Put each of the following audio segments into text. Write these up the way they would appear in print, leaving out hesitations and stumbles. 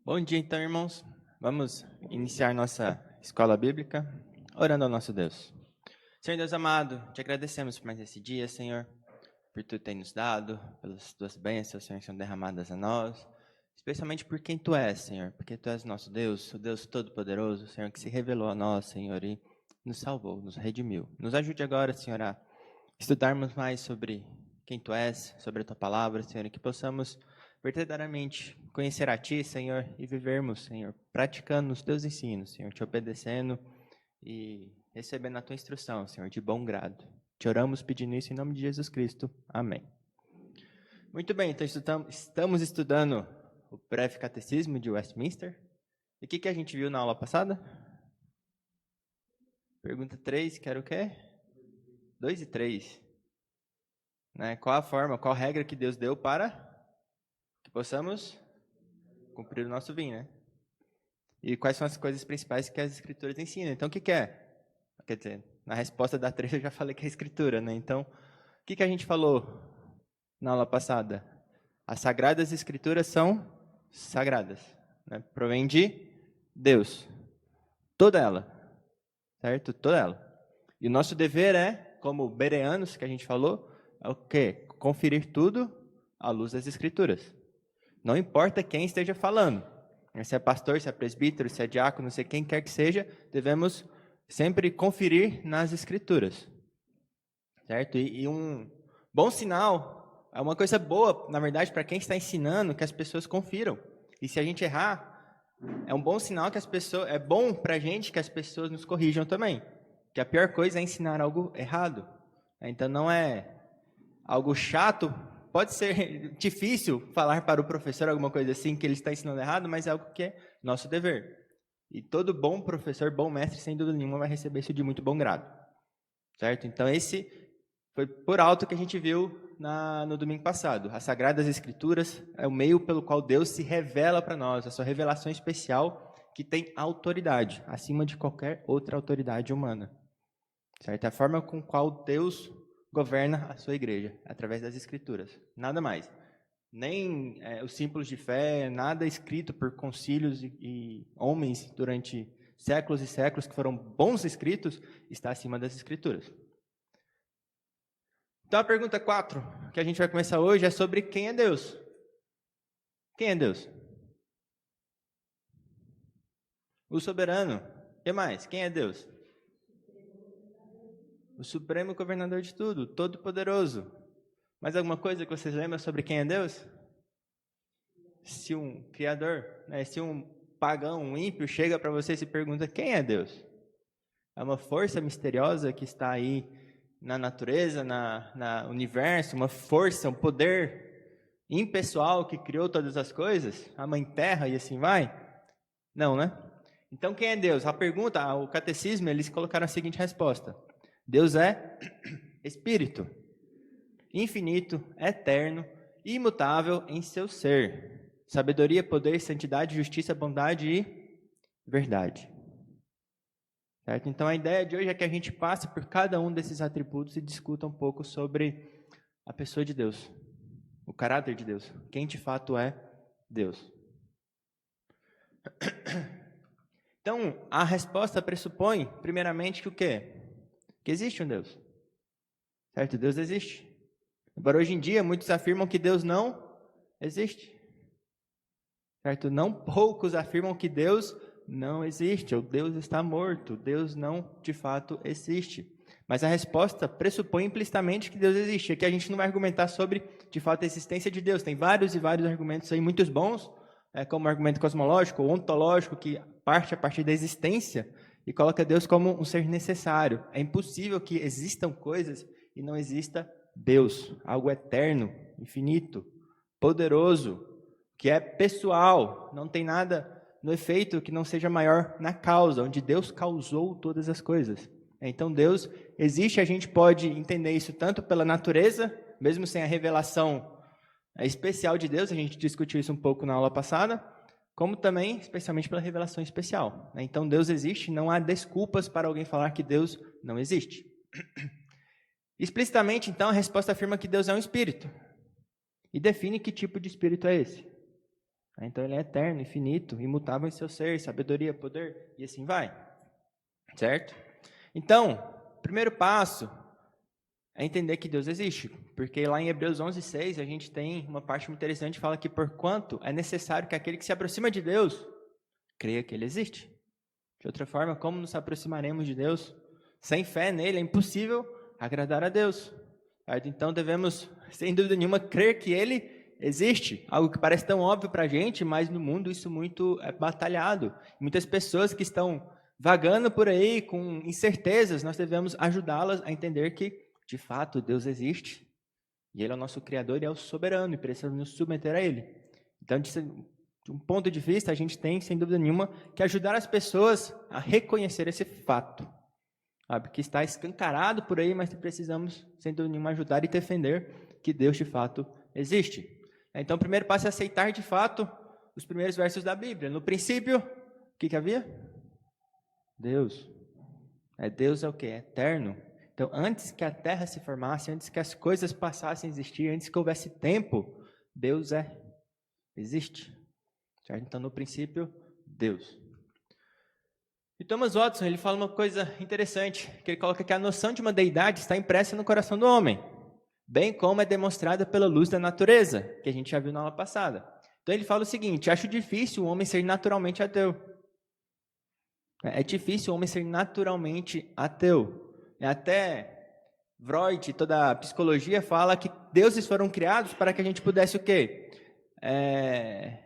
Bom dia, então, irmãos. Vamos iniciar nossa escola bíblica orando ao nosso Deus. Senhor Deus amado, te agradecemos por mais esse dia, Senhor, por tu ter nos dado, pelas tuas bênçãos, Senhor, que são derramadas a nós, especialmente por quem tu és, Senhor, porque tu és o nosso Deus, o Deus Todo-Poderoso, Senhor, que se revelou a nós, Senhor, e nos salvou, nos redimiu. Nos ajude agora, Senhor, a estudarmos mais sobre quem tu és, sobre a tua palavra, Senhor, e que possamos verdadeiramente conhecer a ti, Senhor, e vivermos, Senhor, praticando os teus ensinos, Senhor, te obedecendo e recebendo a tua instrução, Senhor, de bom grado. Te oramos pedindo isso em nome de Jesus Cristo. Amém. Muito bem, então estamos estudando o breve catecismo de Westminster. E o que a gente viu na aula passada? Pergunta 3, que era o quê? 2 e 3. Né? Qual a forma, qual a regra que Deus deu para que possamos cumprir o nosso fim, né? E quais são as coisas principais que as escrituras ensinam? Então, o que é? Quer dizer, na resposta da 3 eu já falei que é a escritura, né? Então, o que a gente falou na aula passada? As sagradas escrituras são sagradas, né? Provém de Deus. Toda ela, certo? Toda ela. E o nosso dever é, como bereanos, que a gente falou, é o quê? Conferir tudo à luz das escrituras. Não importa quem esteja falando. Se é pastor, se é presbítero, se é diácono, não sei quem quer que seja, devemos sempre conferir nas escrituras. Certo? E um bom sinal, é uma coisa boa, na verdade, para quem está ensinando, que as pessoas confiram. E se a gente errar, é um bom sinal que as pessoas, é bom para a gente que as pessoas nos corrijam também. Que a pior coisa é ensinar algo errado. Então não é algo chato. Pode ser difícil falar para o professor alguma coisa assim que ele está ensinando errado, mas é algo que é nosso dever. E todo bom professor, bom mestre, sem dúvida nenhuma, vai receber isso de muito bom grado. Certo? Então esse foi por alto que a gente viu no domingo passado. As Sagradas Escrituras é o meio pelo qual Deus se revela para nós, a sua revelação especial que tem autoridade, acima de qualquer outra autoridade humana. Certo? A forma com qual Deus governa a sua igreja, através das Escrituras. Nada mais. Nem os símbolos de fé, nada escrito por concílios e homens durante séculos e séculos, que foram bons escritos, está acima das Escrituras. Então a pergunta 4, que a gente vai começar hoje, é sobre quem é Deus. Quem é Deus? O soberano. O que mais? Quem é Deus? O supremo governador de tudo, todo-poderoso. Mais alguma coisa que vocês lembram sobre quem é Deus? Se um criador, né, se um pagão, um ímpio, chega para você e se pergunta quem é Deus? É uma força misteriosa que está aí na natureza, no universo, uma força, um poder impessoal que criou todas as coisas, a mãe terra e assim vai? Não, né? Então quem é Deus? A pergunta, o catecismo, eles colocaram a seguinte resposta: Deus é espírito, infinito, eterno, imutável em seu ser. Sabedoria, poder, santidade, justiça, bondade e verdade. Certo? Então a ideia de hoje é que a gente passe por cada um desses atributos e discuta um pouco sobre a pessoa de Deus, o caráter de Deus, quem de fato é Deus. Então, a resposta pressupõe, primeiramente, que o quê? Que existe um Deus. Certo? Deus existe. Embora hoje em dia muitos afirmam que Deus não existe. Certo? Não poucos afirmam que Deus não existe, ou Deus está morto, Deus não, de fato, existe. Mas a resposta pressupõe implicitamente que Deus existe. Aqui a gente não vai argumentar sobre, de fato, a existência de Deus. Tem vários e vários argumentos aí, muitos bons, como o argumento cosmológico ou ontológico, que parte a partir da existência e coloca Deus como um ser necessário. É impossível que existam coisas e não exista Deus, algo eterno, infinito, poderoso, que é pessoal, não tem nada no efeito que não seja maior na causa, onde Deus causou todas as coisas. Então Deus existe, a gente pode entender isso tanto pela natureza, mesmo sem a revelação especial de Deus, a gente discutiu isso um pouco na aula passada, como também, especialmente pela revelação especial. Então Deus existe, não há desculpas para alguém falar que Deus não existe. Explicitamente, então, a resposta afirma que Deus é um espírito e define que tipo de espírito é esse. Então ele é eterno, infinito, imutável em seu ser, sabedoria, poder, e assim vai. Certo? Então, o primeiro passo é entender que Deus existe. Porque lá em Hebreus 11:6, a gente tem uma parte muito interessante que fala que porquanto é necessário que aquele que se aproxima de Deus creia que ele existe. De outra forma, como nos aproximaremos de Deus? Sem fé nele é impossível agradar a Deus. Certo? Então devemos, sem dúvida nenhuma, crer que ele existe. Algo que parece tão óbvio para a gente, mas no mundo isso muito é batalhado. Muitas pessoas que estão vagando por aí com incertezas, nós devemos ajudá-las a entender que, de fato, Deus existe. E ele é o nosso Criador e é o soberano, e precisamos nos submeter a ele. Então, de um ponto de vista, a gente tem, sem dúvida nenhuma, que ajudar as pessoas a reconhecer esse fato. Sabe? Que está escancarado por aí, mas precisamos, sem dúvida nenhuma, ajudar e defender que Deus, de fato, existe. Então, o primeiro passo é aceitar, de fato, os primeiros versos da Bíblia. No princípio, o que havia? Deus. Deus é o quê? É eterno. Então, antes que a terra se formasse, antes que as coisas passassem a existir, antes que houvesse tempo, Deus existe. Certo? Então, no princípio, Deus. E Thomas Watson, ele fala uma coisa interessante, que ele coloca que a noção de uma deidade está impressa no coração do homem, bem como é demonstrada pela luz da natureza, que a gente já viu na aula passada. Então, ele fala o seguinte: acho difícil o homem ser naturalmente ateu. É difícil o homem ser naturalmente ateu. Até Freud, toda a psicologia, fala que deuses foram criados para que a gente pudesse o quê?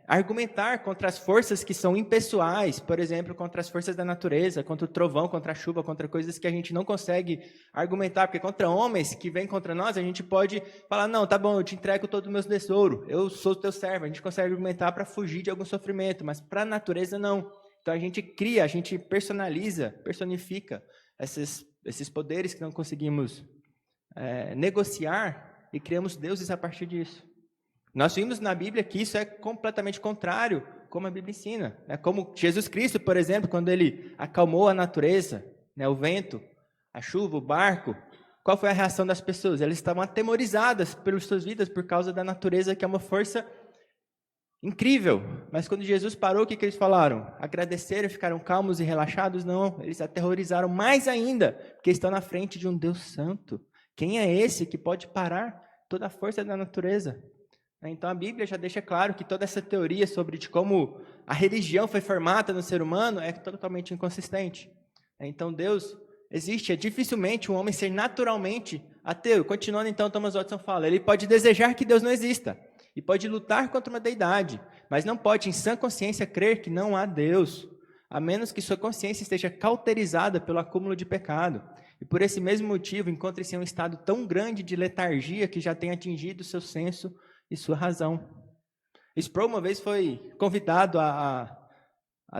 Argumentar contra as forças que são impessoais, por exemplo, contra as forças da natureza, contra o trovão, contra a chuva, contra coisas que a gente não consegue argumentar, porque contra homens que vêm contra nós, a gente pode falar: não, tá bom, eu te entrego todo o meu tesouro, eu sou teu servo. A gente consegue argumentar para fugir de algum sofrimento, mas para a natureza não. Então a gente cria, a gente personifica esses poderes que não conseguimos negociar e criamos deuses a partir disso. Nós vimos na Bíblia que isso é completamente contrário, como a Bíblia ensina. Como Jesus Cristo, por exemplo, quando ele acalmou a natureza, o vento, a chuva, o barco, qual foi a reação das pessoas? Elas estavam atemorizadas pelas suas vidas por causa da natureza, que é uma força incrível. Mas quando Jesus parou, o que eles falaram? Agradeceram, ficaram calmos e relaxados? Não, eles aterrorizaram mais ainda, porque estão na frente de um Deus santo. Quem é esse que pode parar toda a força da natureza? Então a Bíblia já deixa claro que toda essa teoria sobre de como a religião foi formada no ser humano é totalmente inconsistente. Então Deus existe, é dificilmente um homem ser naturalmente ateu. Continuando então, Thomas Watson fala, ele pode desejar que Deus não exista e pode lutar contra uma deidade, mas não pode em sã consciência crer que não há Deus, a menos que sua consciência esteja cauterizada pelo acúmulo de pecado. E por esse mesmo motivo encontra-se em um estado tão grande de letargia que já tem atingido seu senso e sua razão. Sproul uma vez foi convidado a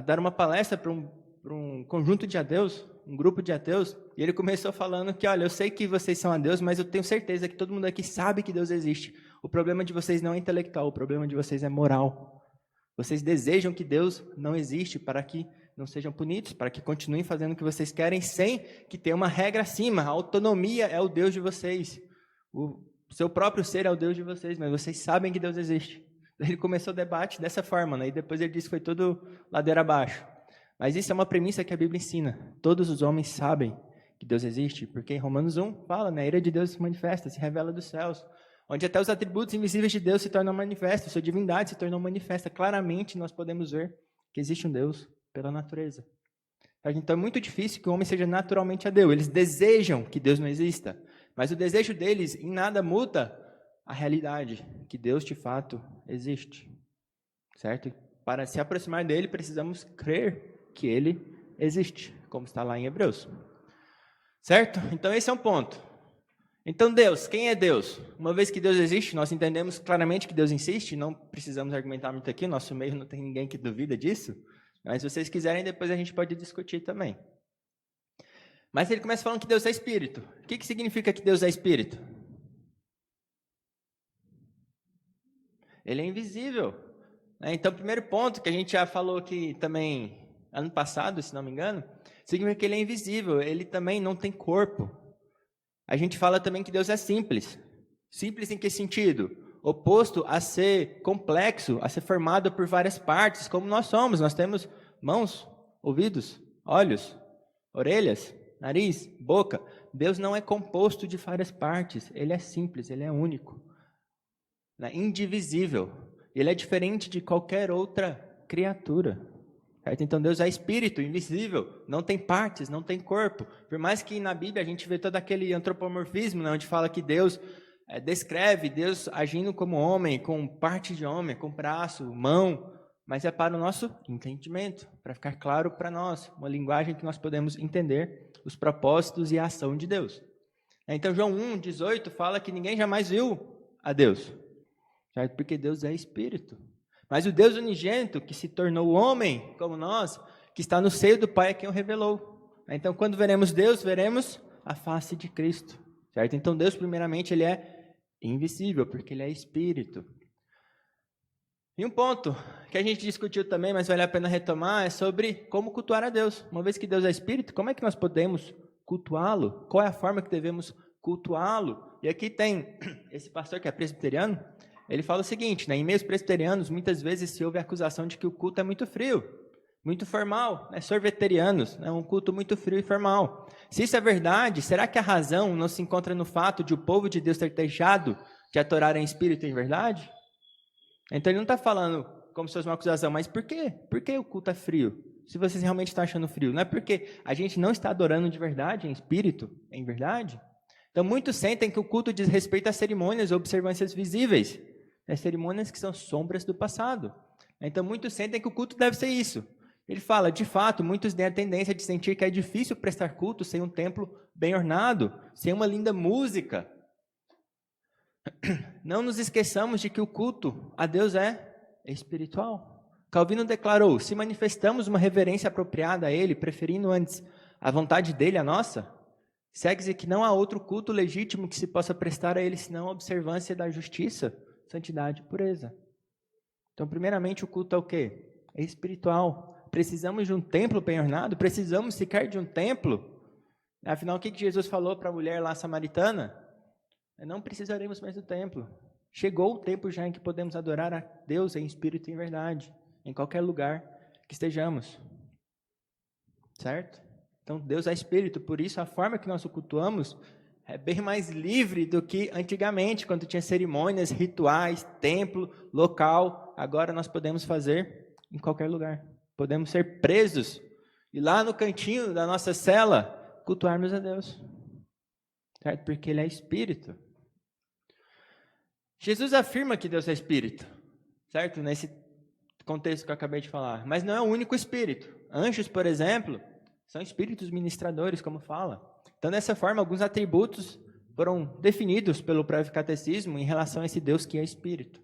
dar uma palestra para um conjunto de ateus, um grupo de ateus, e ele começou falando que, olha, eu sei que vocês são ateus, mas eu tenho certeza que todo mundo aqui sabe que Deus existe. O problema de vocês não é intelectual, o problema de vocês é moral. Vocês desejam que Deus não existe para que não sejam punidos, para que continuem fazendo o que vocês querem sem que tenha uma regra acima. A autonomia é o Deus de vocês. O seu próprio ser é o Deus de vocês, mas vocês sabem que Deus existe. Ele começou o debate dessa forma, e depois ele disse que foi tudo ladeira abaixo. Mas isso é uma premissa que a Bíblia ensina. Todos os homens sabem que Deus existe, porque em Romanos 1 fala, a ira de Deus se manifesta, se revela dos céus, onde até os atributos invisíveis de Deus se tornam manifestos, sua divindade se tornou manifesta. Claramente nós podemos ver que existe um Deus pela natureza. Então é muito difícil que o homem seja naturalmente ateu. Eles desejam que Deus não exista, mas o desejo deles em nada muda a realidade, que Deus de fato existe. Certo? Para se aproximar dele, precisamos crer que ele existe, como está lá em Hebreus. Certo? Então esse é um ponto. Então Deus, quem é Deus? Uma vez que Deus existe, nós entendemos claramente que Deus existe, não precisamos argumentar muito aqui, nosso meio não tem ninguém que duvida disso, mas se vocês quiserem, depois a gente pode discutir também. Mas ele começa falando que Deus é Espírito. O que significa que Deus é Espírito? Ele é invisível. Então, o primeiro ponto que a gente já falou aqui também, ano passado, se não me engano, significa que ele é invisível, ele também não tem corpo. A gente fala também que Deus é simples. Simples em que sentido? oposto a ser complexo, a ser formado por várias partes, como nós somos. Nós temos mãos, ouvidos, olhos, orelhas, nariz, boca. Deus não é composto de várias partes. Ele é simples, ele é único, né? Indivisível. Ele é diferente de qualquer outra criatura. Certo? Então Deus é espírito, invisível, não tem partes, não tem corpo. Por mais que na Bíblia a gente vê todo aquele antropomorfismo, né, onde fala que Deus descreve Deus agindo como homem, com parte de homem, com braço, mão, mas é para o nosso entendimento, para ficar claro para nós, uma linguagem que nós podemos entender os propósitos e a ação de Deus. Então João 1,18 fala que ninguém jamais viu a Deus, certo? Porque Deus é espírito. Mas o Deus unigênito, que se tornou homem, como nós, que está no seio do Pai, é quem o revelou. Então, quando veremos Deus, veremos a face de Cristo. Certo? Então, Deus, primeiramente, ele é invisível, porque ele é espírito. E um ponto que a gente discutiu também, mas vale a pena retomar, é sobre como cultuar a Deus. Uma vez que Deus é espírito, como é que nós podemos cultuá-lo? Qual é a forma que devemos cultuá-lo? E aqui tem esse pastor que é presbiteriano. Ele fala o seguinte, né, em meios presbiterianos, muitas vezes se ouve a acusação de que o culto é muito frio, muito formal, né, sorveterianos, né, um culto muito frio e formal. Se isso é verdade, será que a razão não se encontra no fato de o povo de Deus ter deixado de adorar em espírito e em verdade? Então ele não está falando como se fosse uma acusação, mas por quê? Por que o culto é frio? Se vocês realmente estão achando frio, não é porque a gente não está adorando de verdade, em espírito, em verdade? Então muitos sentem que o culto diz respeito a cerimônias ou observâncias visíveis, as cerimônias que são sombras do passado. Então, muitos sentem que o culto deve ser isso. Ele fala, de fato, muitos têm a tendência de sentir que é difícil prestar culto sem um templo bem ornado, sem uma linda música. Não nos esqueçamos de que o culto a Deus é espiritual. Calvino declarou, se manifestamos uma reverência apropriada a Ele, preferindo antes a vontade dEle à nossa, segue-se que não há outro culto legítimo que se possa prestar a Ele, senão a observância da justiça, santidade e pureza. Então, primeiramente, o culto é o quê? É espiritual. Precisamos de um templo bem ornado? Precisamos sequer de um templo? Afinal, o que Jesus falou para a mulher lá samaritana? Não precisaremos mais do templo. Chegou o tempo já em que podemos adorar a Deus em espírito e em verdade, em qualquer lugar que estejamos. Certo? Então, Deus é espírito, por isso a forma que nós o cultuamos é bem mais livre do que antigamente, quando tinha cerimônias, rituais, templo, local. Agora nós podemos fazer em qualquer lugar. Podemos ser presos e lá no cantinho da nossa cela cultuarmos a Deus. Certo? Porque Ele é espírito. Jesus afirma que Deus é espírito, certo? Nesse contexto que eu acabei de falar. Mas não é o único espírito. Anjos, por exemplo, são espíritos ministradores, como fala. Então, dessa forma, alguns atributos foram definidos pelo próprio catecismo em relação a esse Deus que é espírito.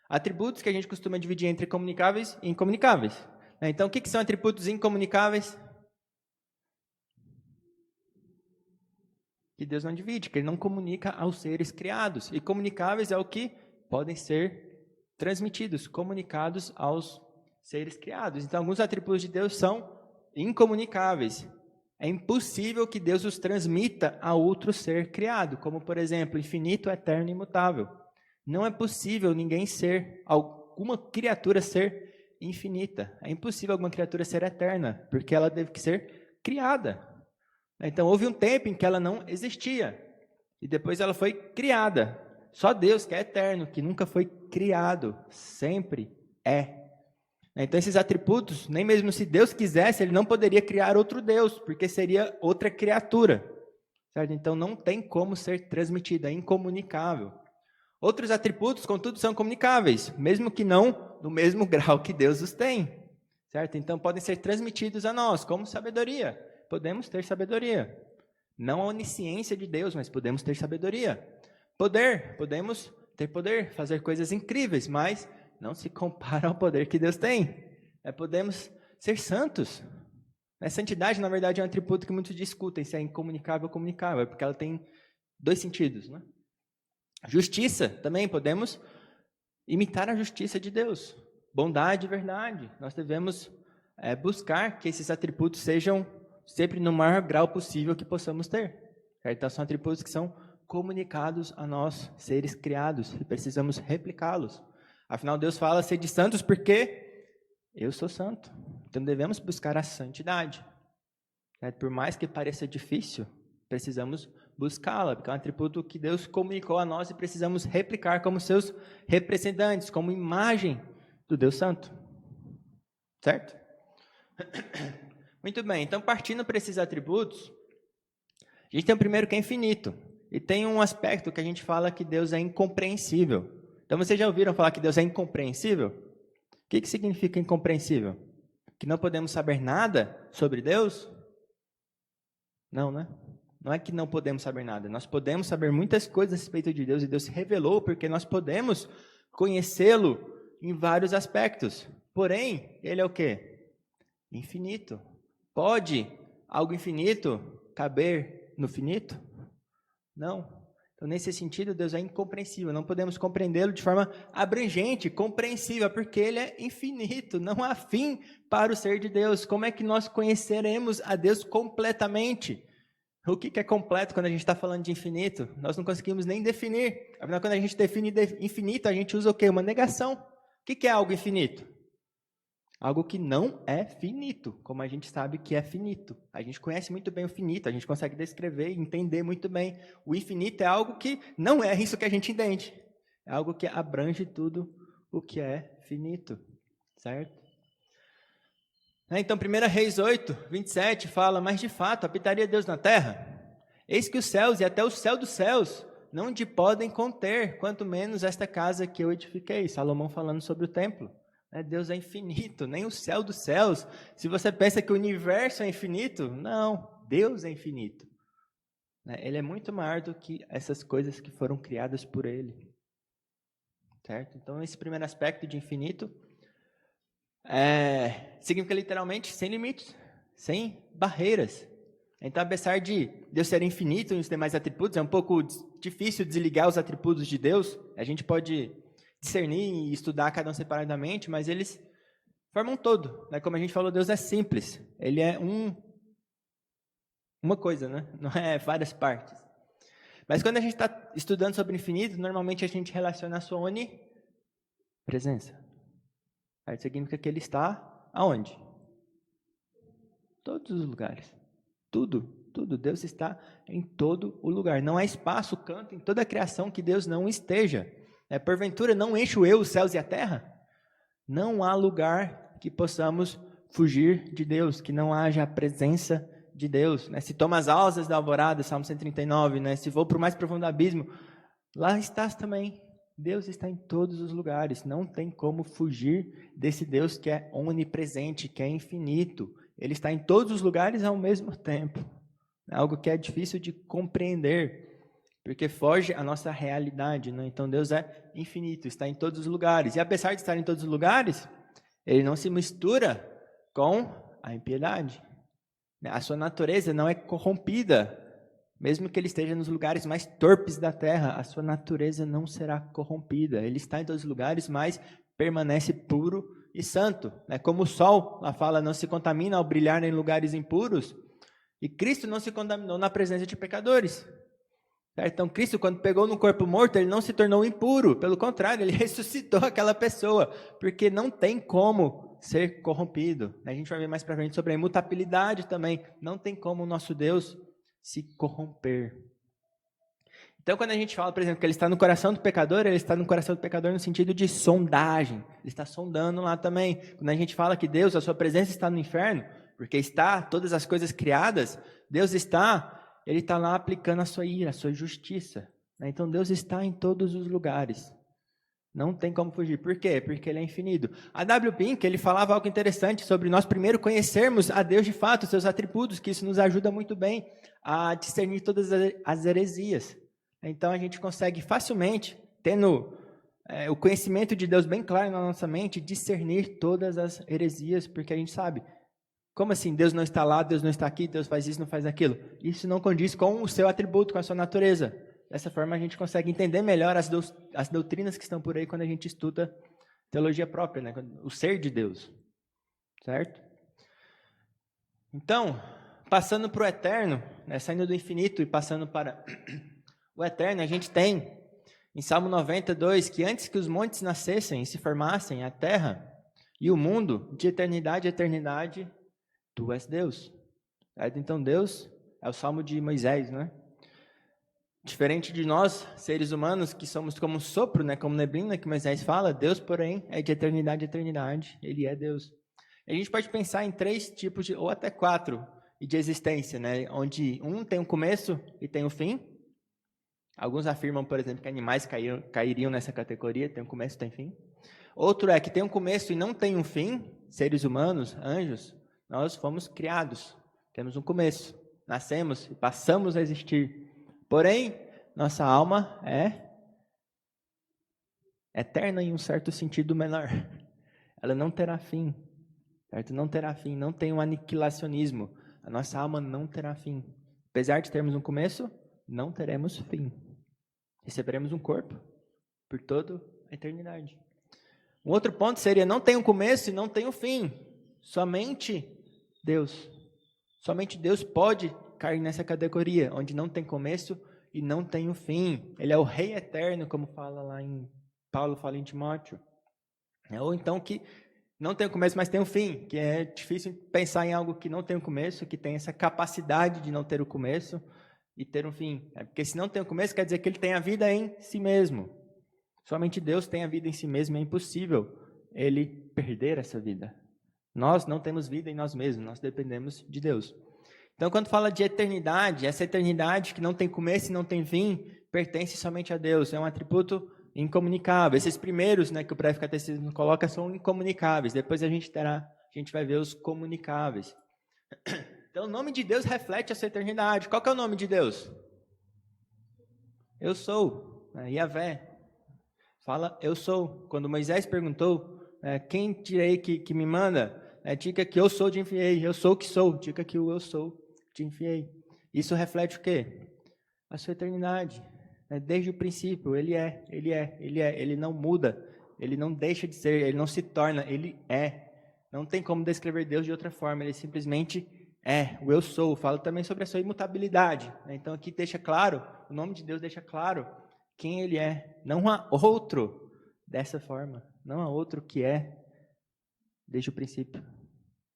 Atributos que a gente costuma dividir entre comunicáveis e incomunicáveis. Então, o que são atributos incomunicáveis? Que Deus não divide, que Ele não comunica aos seres criados. E comunicáveis é o que podem ser transmitidos, comunicados aos seres criados. Então, alguns atributos de Deus são incomunicáveis. É impossível que Deus os transmita a outro ser criado, como, por exemplo, infinito, eterno e imutável. Não é possível alguma criatura ser infinita. É impossível alguma criatura ser eterna, porque ela teve que ser criada. Então, houve um tempo em que ela não existia, e depois ela foi criada. Só Deus, que é eterno, que nunca foi criado, sempre é. Então, esses atributos, nem mesmo se Deus quisesse, Ele não poderia criar outro Deus, porque seria outra criatura. Certo? Então, não tem como ser transmitido, é incomunicável. Outros atributos, contudo, são comunicáveis, mesmo que não no mesmo grau que Deus os tem. Certo? Então, podem ser transmitidos a nós, como sabedoria. Podemos ter sabedoria. Não a onisciência de Deus, mas podemos ter sabedoria. Poder, podemos ter poder, fazer coisas incríveis, mas não se compara ao poder que Deus tem. Podemos ser santos. Santidade, na verdade, é um atributo que muitos discutem se é incomunicável ou comunicável, porque ela tem dois sentidos. Né? Justiça, também podemos imitar a justiça de Deus. Bondade e verdade. Nós devemos buscar que esses atributos sejam sempre no maior grau possível que possamos ter. Então, são atributos que são comunicados a nós, seres criados, e precisamos replicá-los. Afinal, Deus fala, sede santos porque eu sou santo. Então, devemos buscar a santidade. Por mais que pareça difícil, precisamos buscá-la, porque é um atributo que Deus comunicou a nós e precisamos replicar como seus representantes, como imagem do Deus Santo. Certo? Muito bem, então partindo para esses atributos, a gente tem o primeiro que é infinito, e tem um aspecto que a gente fala que Deus é incompreensível. Então vocês já ouviram falar que Deus é incompreensível? O que significa incompreensível? Que não podemos saber nada sobre Deus? Não, né? Não é que não podemos saber nada, nós podemos saber muitas coisas a respeito de Deus, e Deus se revelou porque nós podemos conhecê-lo em vários aspectos. Porém, ele é o quê? Infinito. Pode algo infinito caber no finito? Não. Então, nesse sentido, Deus é incompreensível. Não podemos compreendê-lo de forma abrangente, compreensível, porque ele é infinito. Não há fim para o ser de Deus. Como é que nós conheceremos a Deus completamente? O que é completo quando a gente está falando de infinito? Nós não conseguimos nem definir. Afinal, quando a gente define infinito, a gente usa o quê? Uma negação. O que é algo infinito? Algo que não é finito, como a gente sabe que é finito. A gente conhece muito bem o finito, a gente consegue descrever e entender muito bem. O infinito é algo que não é isso que a gente entende. É algo que abrange tudo o que é finito, certo? Então, 1 Reis 8, 27 fala, mas de fato, habitaria Deus na terra? Eis que os céus e até o céu dos céus não te podem conter, quanto menos esta casa que eu edifiquei. Salomão falando sobre o templo. Deus é infinito, nem o céu dos céus. Se você pensa que o universo é infinito, não, Deus é infinito. Ele é muito maior do que essas coisas que foram criadas por Ele. Certo? Então, esse primeiro aspecto de infinito significa literalmente sem limites, sem barreiras. Então, apesar de Deus ser infinito e os demais atributos, é um pouco difícil desligar os atributos de Deus. A gente pode discernir e estudar cada um separadamente, mas eles formam um todo. Como a gente falou, Deus é simples. Ele é uma coisa, né? Não é várias partes. Mas quando a gente está estudando sobre o infinito, normalmente a gente relaciona a sua onipresença. Isso significa que ele está aonde? Todos os lugares. Tudo. Deus está em todo o lugar. Não há espaço, canto em toda a criação que Deus não esteja. Porventura, não encho eu os céus e a terra? Não há lugar que possamos fugir de Deus, que não haja a presença de Deus. Se tomo as asas da alvorada, Salmo 139, se vou para o mais profundo abismo, lá estás também. Deus está em todos os lugares. Não tem como fugir desse Deus que é onipresente, que é infinito. Ele está em todos os lugares ao mesmo tempo. É algo que é difícil de compreender, porque foge à nossa realidade. Então, Deus é infinito, está em todos os lugares. E apesar de estar em todos os lugares, Ele não se mistura com a impiedade. A sua natureza não é corrompida. Mesmo que Ele esteja nos lugares mais torpes da terra, a sua natureza não será corrompida. Ele está em todos os lugares, mas permanece puro e santo. Como o sol, lá fala, não se contamina ao brilhar em lugares impuros. E Cristo não se contaminou na presença de pecadores. Então, Cristo, quando pegou no corpo morto, ele não se tornou impuro. Pelo contrário, ele ressuscitou aquela pessoa, porque não tem como ser corrompido. A gente vai ver mais para frente sobre a imutabilidade também. Não tem como o nosso Deus se corromper. Então, quando a gente fala, por exemplo, que ele está no coração do pecador, ele está no coração do pecador no sentido de sondagem. Ele está sondando lá também. Quando a gente fala que Deus, a sua presença está no inferno, porque está todas as coisas criadas, Deus está... Ele está lá aplicando a sua ira, a sua justiça. Então, Deus está em todos os lugares. Não tem como fugir. Por quê? Porque Ele é infinito. A W. Pink, ele falava algo interessante sobre nós primeiro conhecermos a Deus de fato, seus atributos, que isso nos ajuda muito bem a discernir todas as heresias. Então, a gente consegue facilmente, tendo o conhecimento de Deus bem claro na nossa mente, discernir todas as heresias, porque a gente sabe... Como assim? Deus não está lá, Deus não está aqui, Deus faz isso, não faz aquilo. Isso não condiz com o seu atributo, com a sua natureza. Dessa forma, a gente consegue entender melhor as doutrinas que estão por aí quando a gente estuda teologia própria, o ser de Deus. Certo? Então, passando para o eterno, saindo do infinito e passando para o eterno, a gente tem em Salmo 92 que antes que os montes nascessem e se formassem, a terra e o mundo, de eternidade a eternidade, tu és Deus. Então Deus é o Salmo de Moisés, né? Diferente de nós, seres humanos, que somos como um sopro, né? Como neblina que Moisés fala, Deus, porém, é de eternidade a eternidade. Ele é Deus. A gente pode pensar em 3 tipos, ou até 4, de existência, né? Onde um tem um começo e tem um fim. Alguns afirmam, por exemplo, que animais cairiam nessa categoria, tem um começo e tem fim. Outro é que tem um começo e não tem um fim. Seres humanos, anjos, nós fomos criados. Temos um começo. Nascemos e passamos a existir. Porém, nossa alma é eterna em um certo sentido menor. Ela não terá fim. Certo? Não terá fim, não tem um aniquilacionismo. A nossa alma não terá fim. Apesar de termos um começo, não teremos fim. Receberemos um corpo por toda a eternidade. Um outro ponto seria, não tem um começo e não tem um fim. Somente Deus. Somente Deus pode cair nessa categoria, onde não tem começo e não tem um fim. Ele é o Rei eterno, como fala lá em Paulo, fala em Timóteo. Ou então que não tem um começo, mas tem um fim, que é difícil pensar em algo que não tem um começo, que tem essa capacidade de não ter o começo e ter um fim. Porque se não tem um começo, quer dizer que ele tem a vida em si mesmo. Somente Deus tem a vida em si mesmo, é impossível ele perder essa vida. Nós não temos vida em nós mesmos, nós dependemos de Deus. Então, quando fala de eternidade, essa eternidade que não tem começo e não tem fim, pertence somente a Deus, é um atributo incomunicável. Esses primeiros, né, que o breve catecismo coloca são incomunicáveis. Depois a gente vai ver os comunicáveis. Então, o nome de Deus reflete essa eternidade. Qual que é o nome de Deus? Eu sou. Yahvé. Fala, eu sou. Quando Moisés perguntou, quem direi que me manda? Diga que eu sou, te enviei. Eu sou o que sou. Diga que o eu sou, te enviei. Isso reflete o quê? A sua eternidade. Desde o princípio, ele não muda, ele não deixa de ser, ele não se torna, ele é. Não tem como descrever Deus de outra forma, ele simplesmente é, o eu sou. Fala também sobre a sua imutabilidade. Então aqui deixa claro, o nome de Deus deixa claro quem ele é. Não há outro dessa forma, não há outro que é desde o princípio,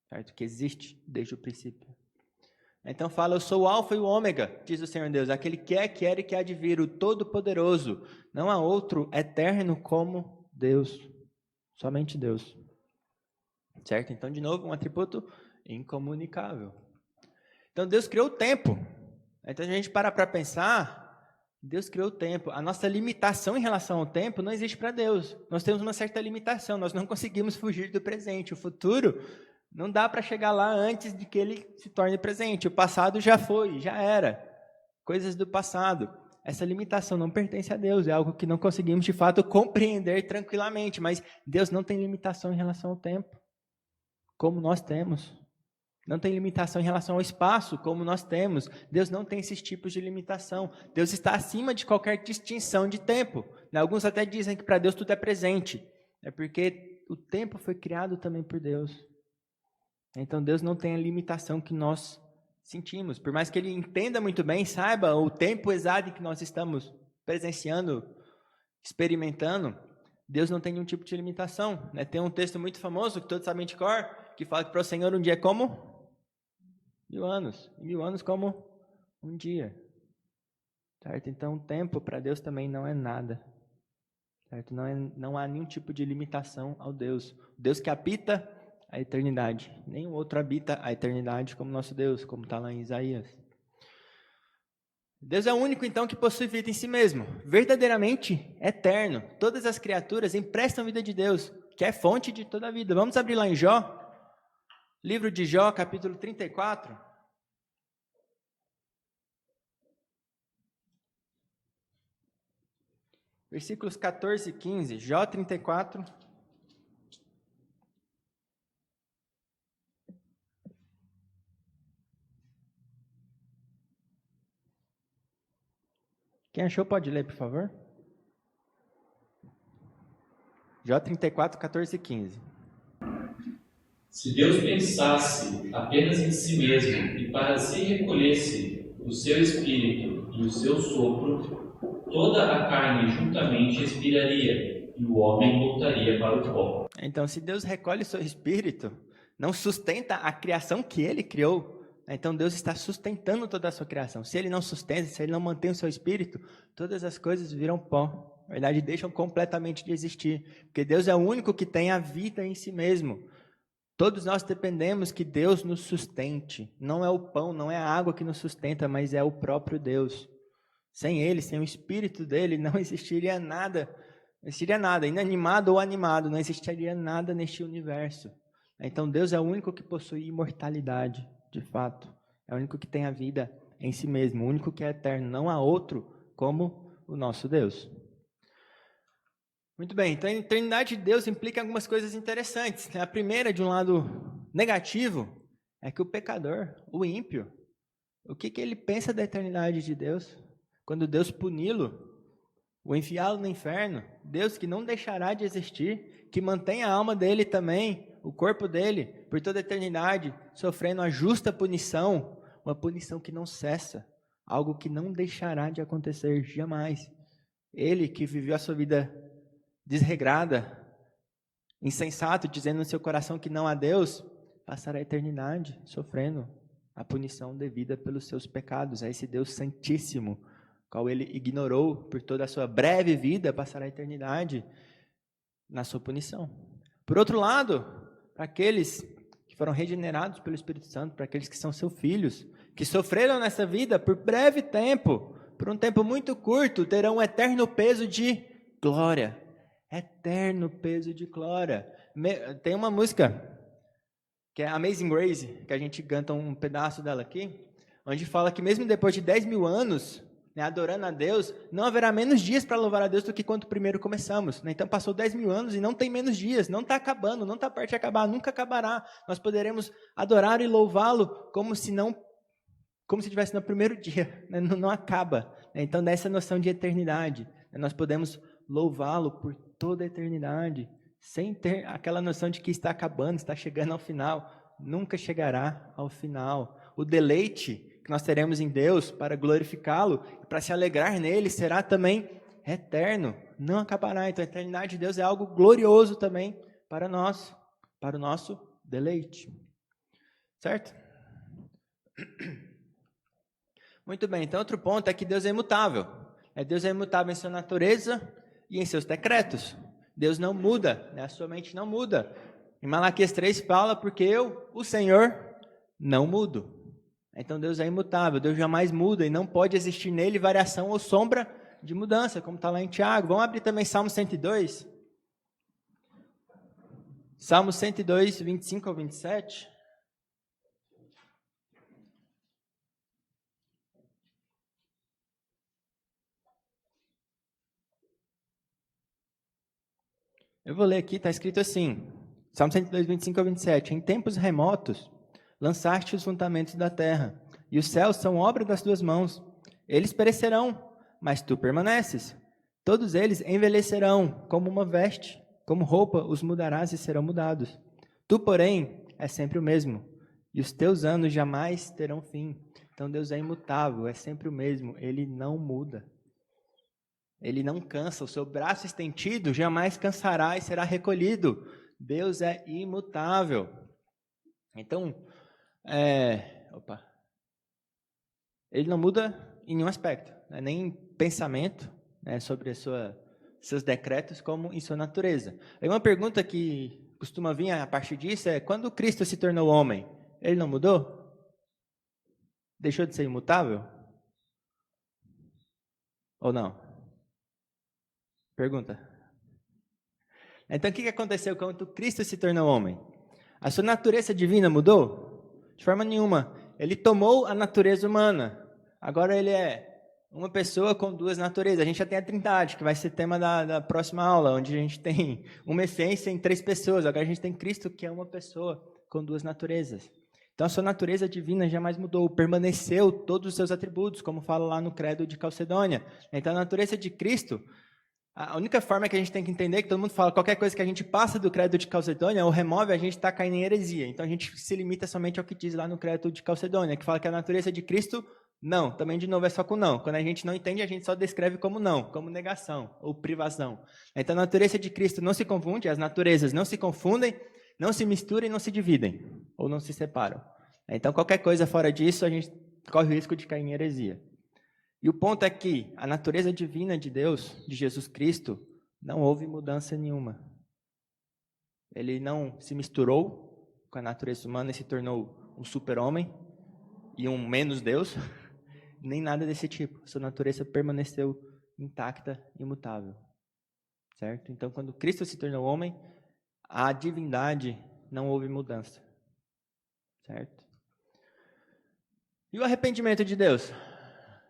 certo? Que existe desde o princípio. Então fala, eu sou o alfa e o ômega, diz o Senhor Deus, aquele que é, que era e que há de vir, o Todo-Poderoso. Não há outro eterno como Deus, somente Deus. Certo? Então, de novo, um atributo incomunicável. Então, Deus criou o tempo. Então, a gente para pensar, Deus criou o tempo. A nossa limitação em relação ao tempo não existe para Deus. Nós temos uma certa limitação, nós não conseguimos fugir do presente. O futuro não dá para chegar lá antes de que ele se torne presente. O passado já foi, já era. Coisas do passado. Essa limitação não pertence a Deus. É algo que não conseguimos, de fato, compreender tranquilamente. Mas Deus não tem limitação em relação ao tempo, como nós temos. Não tem limitação em relação ao espaço, como nós temos. Deus não tem esses tipos de limitação. Deus está acima de qualquer distinção de tempo. Alguns até dizem que para Deus tudo é presente. É porque o tempo foi criado também por Deus. Então, Deus não tem a limitação que nós sentimos. Por mais que Ele entenda muito bem, saiba o tempo exato em que nós estamos presenciando, experimentando, Deus não tem nenhum tipo de limitação. Tem um texto muito famoso, que todos sabem de cor, que fala que para o Senhor um dia é como 1000 anos. E 1000 anos como um dia. Certo? Então, o tempo para Deus também não é nada. Certo? Não há nenhum tipo de limitação ao Deus. Deus que habita a eternidade. Nenhum outro habita a eternidade como nosso Deus, como está lá em Isaías. Deus é o único, então, que possui vida em si mesmo, verdadeiramente eterno. Todas as criaturas emprestam vida de Deus, que é fonte de toda a vida. Vamos abrir lá em Jó, livro de Jó, capítulo 34. Versículos 14 e 15, Jó 34. Quem achou pode ler, por favor. Jó 34, 14 e 15. Se Deus pensasse apenas em si mesmo e para si recolhesse o seu espírito e o seu sopro, toda a carne juntamente expiraria, e o homem voltaria para o pó. Então, se Deus recolhe o seu espírito, não sustenta a criação que ele criou, então Deus está sustentando toda a sua criação. Se ele não sustenta, se ele não mantém o seu espírito, todas as coisas viram pó. Na verdade, deixam completamente de existir, porque Deus é o único que tem a vida em si mesmo. Todos nós dependemos que Deus nos sustente. Não é o pão, não é a água que nos sustenta, mas é o próprio Deus. Sem ele, sem o espírito dele, não existiria nada. Não existiria nada, inanimado ou animado, não existiria nada neste universo. Então Deus é o único que possui imortalidade, de fato. É o único que tem a vida em si mesmo, o único que é eterno. Não há outro como o nosso Deus. Muito bem, então a eternidade de Deus implica algumas coisas interessantes. A primeira, de um lado negativo, é que o pecador, o ímpio, o que ele pensa da eternidade de Deus? Quando Deus puni-lo, o enfiá-lo no inferno, Deus que não deixará de existir, que mantém a alma dele também, o corpo dele, por toda a eternidade, sofrendo a justa punição, uma punição que não cessa, algo que não deixará de acontecer jamais. Ele que viveu a sua vida desregrada, insensato, dizendo no seu coração que não há Deus, passará a eternidade sofrendo a punição devida pelos seus pecados. É esse Deus santíssimo, qual ele ignorou por toda a sua breve vida, passará a eternidade na sua punição. Por outro lado, para aqueles que foram regenerados pelo Espírito Santo, para aqueles que são seus filhos, que sofreram nessa vida por breve tempo, por um tempo muito curto, terão um eterno peso de glória. Eterno peso de glória. Tem uma música que é Amazing Grace, que a gente canta um pedaço dela aqui, onde fala que mesmo depois de 10 mil anos, né, adorando a Deus, não haverá menos dias para louvar a Deus do que quando primeiro começamos. Né? Então passou 10 mil anos e não tem menos dias, não está acabando, não está perto de acabar, nunca acabará. Nós poderemos adorar e louvá-lo como se estivesse no primeiro dia, né? Não acaba. Né? Então dá essa noção de eternidade. Né? Nós podemos louvá-lo por toda a eternidade, sem ter aquela noção de que está acabando, está chegando ao final. Nunca chegará ao final. O deleite que nós teremos em Deus para glorificá-lo, para se alegrar nele, será também eterno, não acabará. Então a eternidade de Deus é algo glorioso também para nós, para o nosso deleite. Certo? Muito bem, então outro ponto é que Deus é imutável. Deus é imutável em sua natureza e em seus decretos. Deus não muda, né? A sua mente não muda. Em Malaquias 3 fala, porque eu, o Senhor, não mudo. Então Deus é imutável, Deus jamais muda e não pode existir nele variação ou sombra de mudança, como está lá em Tiago. Vamos abrir também Salmo 102. Salmo 102, 25 ao 27. Eu vou ler aqui, está escrito assim, Salmo 102, 25 ao 27. Em tempos remotos, lançaste os fundamentos da terra, e os céus são obra das tuas mãos. Eles perecerão, mas tu permaneces. Todos eles envelhecerão como uma veste, como roupa os mudarás e serão mudados. Tu, porém, és sempre o mesmo, e os teus anos jamais terão fim. Então Deus é imutável, é sempre o mesmo, ele não muda. Ele não cansa, o seu braço estendido jamais cansará e será recolhido. Deus é imutável. Então, ele não muda em nenhum aspecto, né? Nem em pensamento, né, sobre seus decretos, como em sua natureza. Aí uma pergunta que costuma vir a partir disso é, quando Cristo se tornou homem, ele não mudou? Deixou de ser imutável? Ou não? Pergunta. Então, o que aconteceu quando Cristo se tornou homem? A sua natureza divina mudou? De forma nenhuma. Ele tomou a natureza humana. Agora ele é uma pessoa com duas naturezas. A gente já tem a Trindade, que vai ser tema da próxima aula, onde a gente tem uma essência em 3 pessoas. Agora a gente tem Cristo, que é uma pessoa com 2 naturezas. Então a sua natureza divina jamais mudou, permaneceu todos os seus atributos, como fala lá no Credo de Calcedônia. Então a natureza de Cristo, a única forma que a gente tem que entender é que todo mundo fala, qualquer coisa que a gente passa do Credo de Calcedônia ou remove, a gente está caindo em heresia. Então a gente se limita somente ao que diz lá no Credo de Calcedônia, que fala que a natureza de Cristo Não, também de novo é só com não. Quando a gente não entende, a gente só descreve como não, como negação ou privação. Então a natureza de Cristo não se confunde, as naturezas não se confundem, não se misturam e não se dividem, ou não se separam. Então qualquer coisa fora disso, a gente corre o risco de cair em heresia. E o ponto é que a natureza divina de Deus, de Jesus Cristo, não houve mudança nenhuma. Ele não se misturou com a natureza humana e se tornou um super-homem e um menos Deus, nem nada desse tipo. Sua natureza permaneceu intacta e imutável. Certo? Então, quando Cristo se tornou homem, a divindade não houve mudança. Certo? E o arrependimento de Deus?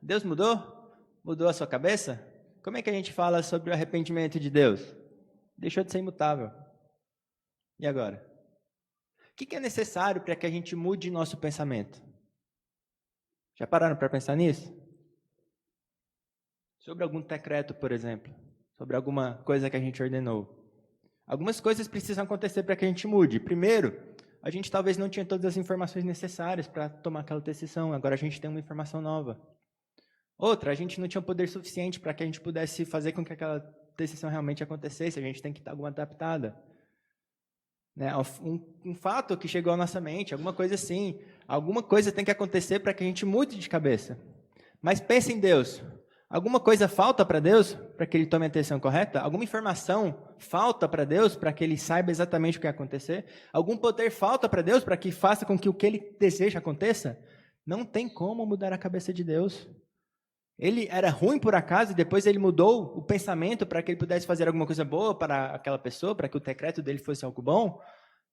Deus mudou? Mudou a sua cabeça? Como é que a gente fala sobre o arrependimento de Deus? Deixou de ser imutável. E agora? O que é necessário para que a gente mude nosso pensamento? Já pararam para pensar nisso? Sobre algum decreto, por exemplo. Sobre alguma coisa que a gente ordenou. Algumas coisas precisam acontecer para que a gente mude. Primeiro, a gente talvez não tinha todas as informações necessárias para tomar aquela decisão. Agora a gente tem uma informação nova. Outra, a gente não tinha o poder suficiente para que a gente pudesse fazer com que aquela decisão realmente acontecesse. A gente tem que dar alguma adaptada. Né? Um fato que chegou à nossa mente, alguma coisa assim. Alguma coisa tem que acontecer para que a gente mude de cabeça. Mas pense em Deus. Alguma coisa falta para Deus para que Ele tome a decisão correta? Alguma informação falta para Deus para que Ele saiba exatamente o que vai acontecer? Algum poder falta para Deus para que faça com que o que Ele deseja aconteça? Não tem como mudar a cabeça de Deus. Ele era ruim por acaso e depois Ele mudou o pensamento para que Ele pudesse fazer alguma coisa boa para aquela pessoa, para que o decreto dele fosse algo bom?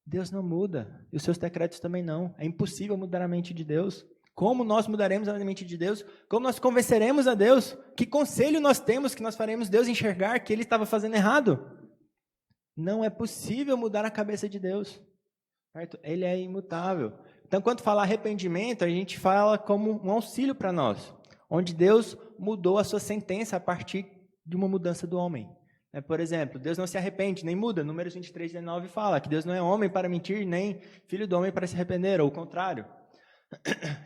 Deus não muda. E os seus decretos também não. É impossível mudar a mente de Deus. Como nós mudaremos a mente de Deus? Como nós convenceremos a Deus? Que conselho nós temos que nós faremos Deus enxergar que Ele estava fazendo errado? Não é possível mudar a cabeça de Deus. Certo? Ele é imutável. Então, quando fala arrependimento, a gente fala como um auxílio para nós, onde Deus mudou a sua sentença a partir de uma mudança do homem. Por exemplo, Deus não se arrepende, nem muda. Números 23, 19 fala que Deus não é homem para mentir, nem filho do homem para se arrepender, ou o contrário.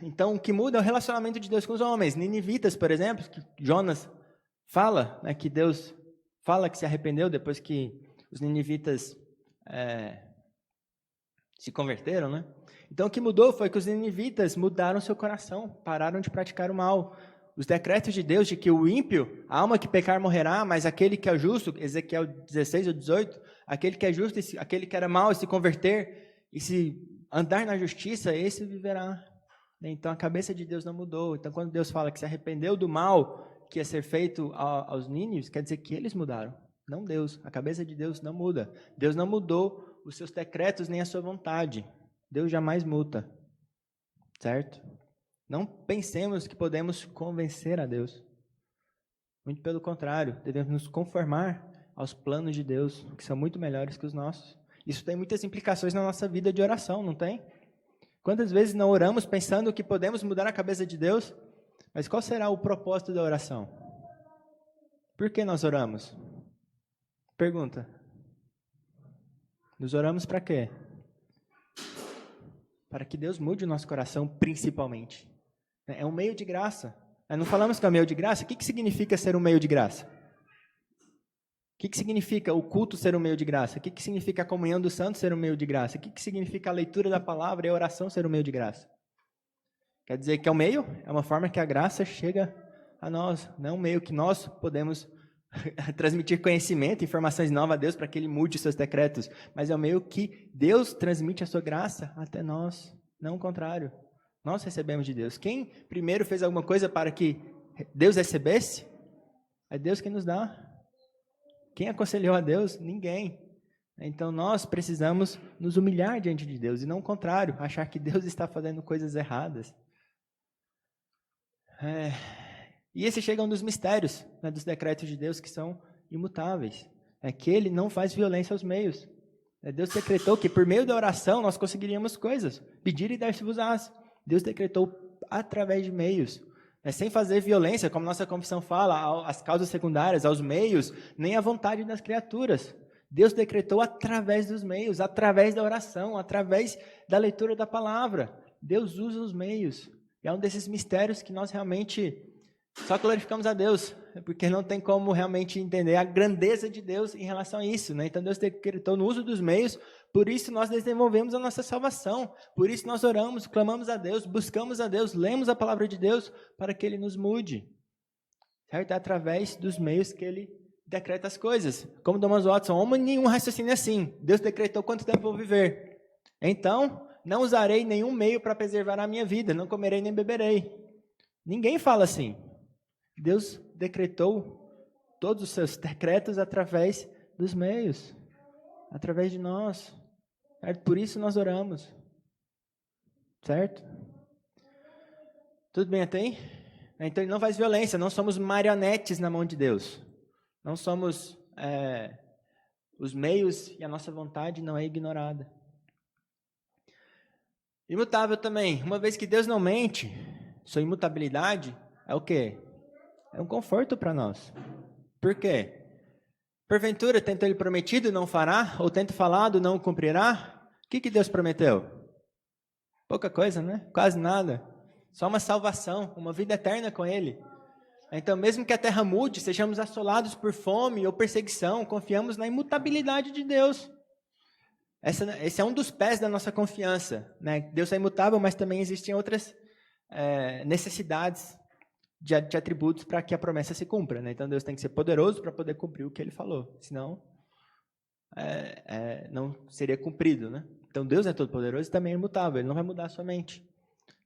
Então, o que muda é o relacionamento de Deus com os homens. Ninivitas, por exemplo, que Jonas fala, que Deus fala que se arrependeu depois que os ninivitas se converteram, né? Então, o que mudou foi que os ninivitas mudaram seu coração, pararam de praticar o mal. Os decretos de Deus de que o ímpio, a alma que pecar morrerá, mas aquele que é justo, Ezequiel 16 ou 18, aquele que é justo, aquele que era mau e se converter e se andar na justiça, esse viverá. Então a cabeça de Deus não mudou. Então quando Deus fala que se arrependeu do mal que ia ser feito aos nínives, quer dizer que eles mudaram, não Deus. A cabeça de Deus não muda. Deus não mudou os seus decretos nem a sua vontade. Deus jamais muda. Certo? Não pensemos que podemos convencer a Deus. Muito pelo contrário, devemos nos conformar aos planos de Deus, que são muito melhores que os nossos. Isso tem muitas implicações na nossa vida de oração, não tem? Quantas vezes não oramos pensando que podemos mudar a cabeça de Deus? Mas qual será o propósito da oração? Por que nós oramos? Pergunta. Nos oramos para quê? Para que Deus mude o nosso coração, principalmente. É um meio de graça. Não falamos que é um meio de graça? O que significa ser um meio de graça? O que significa o culto ser um meio de graça? O que significa a comunhão dos santos ser um meio de graça? O que significa a leitura da palavra e a oração ser um meio de graça? Quer dizer que é um meio? É uma forma que a graça chega a nós. Não é um meio que nós podemos transmitir conhecimento, informações novas a Deus para que Ele mude os seus decretos. Mas é um meio que Deus transmite a sua graça até nós. Não o contrário. Nós recebemos de Deus. Quem primeiro fez alguma coisa para que Deus recebesse? É Deus quem nos dá. Quem aconselhou a Deus? Ninguém. Então nós precisamos nos humilhar diante de Deus e não o contrário, achar que Deus está fazendo coisas erradas. E esse chega a um dos mistérios, dos decretos de Deus que são imutáveis. É que Ele não faz violência aos meios. Deus decretou que por meio da oração nós conseguiríamos coisas. Pedir e dar-se-vos-ás. Deus decretou através de meios. Sem fazer violência, como nossa confissão fala, às causas secundárias, aos meios, nem à vontade das criaturas. Deus decretou através dos meios, através da oração, através da leitura da palavra. Deus usa os meios. E é um desses mistérios que nós realmente só glorificamos a Deus, porque não tem como realmente entender a grandeza de Deus em relação a isso, né? Então Deus decretou no uso dos meios, por isso nós desenvolvemos a nossa salvação, por isso nós oramos, clamamos a Deus, buscamos a Deus, lemos a palavra de Deus para que Ele nos mude, certo? É através dos meios que Ele decreta as coisas. Como Thomas Watson, homem nenhum raciocínio assim, Deus decretou quanto tempo eu vou viver, então não usarei nenhum meio para preservar a minha vida, não comerei nem beberei. Ninguém fala assim. Deus decretou todos os seus decretos através dos meios, através de nós, certo? Por isso nós oramos, certo? Tudo bem até aí? Então ele não faz violência, não somos marionetes na mão de Deus, não somos, os meios e a nossa vontade não é ignorada. Imutável também, uma vez que Deus não mente, sua imutabilidade é o quê? É um conforto para nós. Por quê? Porventura, tendo ele prometido, não fará? Ou tendo falado, não cumprirá? O que Deus prometeu? Pouca coisa, né? Quase nada. Só uma salvação, uma vida eterna com ele. Então, mesmo que a terra mude, sejamos assolados por fome ou perseguição, confiamos na imutabilidade de Deus. Esse é um dos pés da nossa confiança, né? Deus é imutável, mas também existem outras necessidades de atributos para que a promessa se cumpra, né? Então Deus tem que ser poderoso para poder cumprir o que Ele falou, senão não seria cumprido, né? Então Deus é todo poderoso e também é imutável, Ele não vai mudar a sua mente.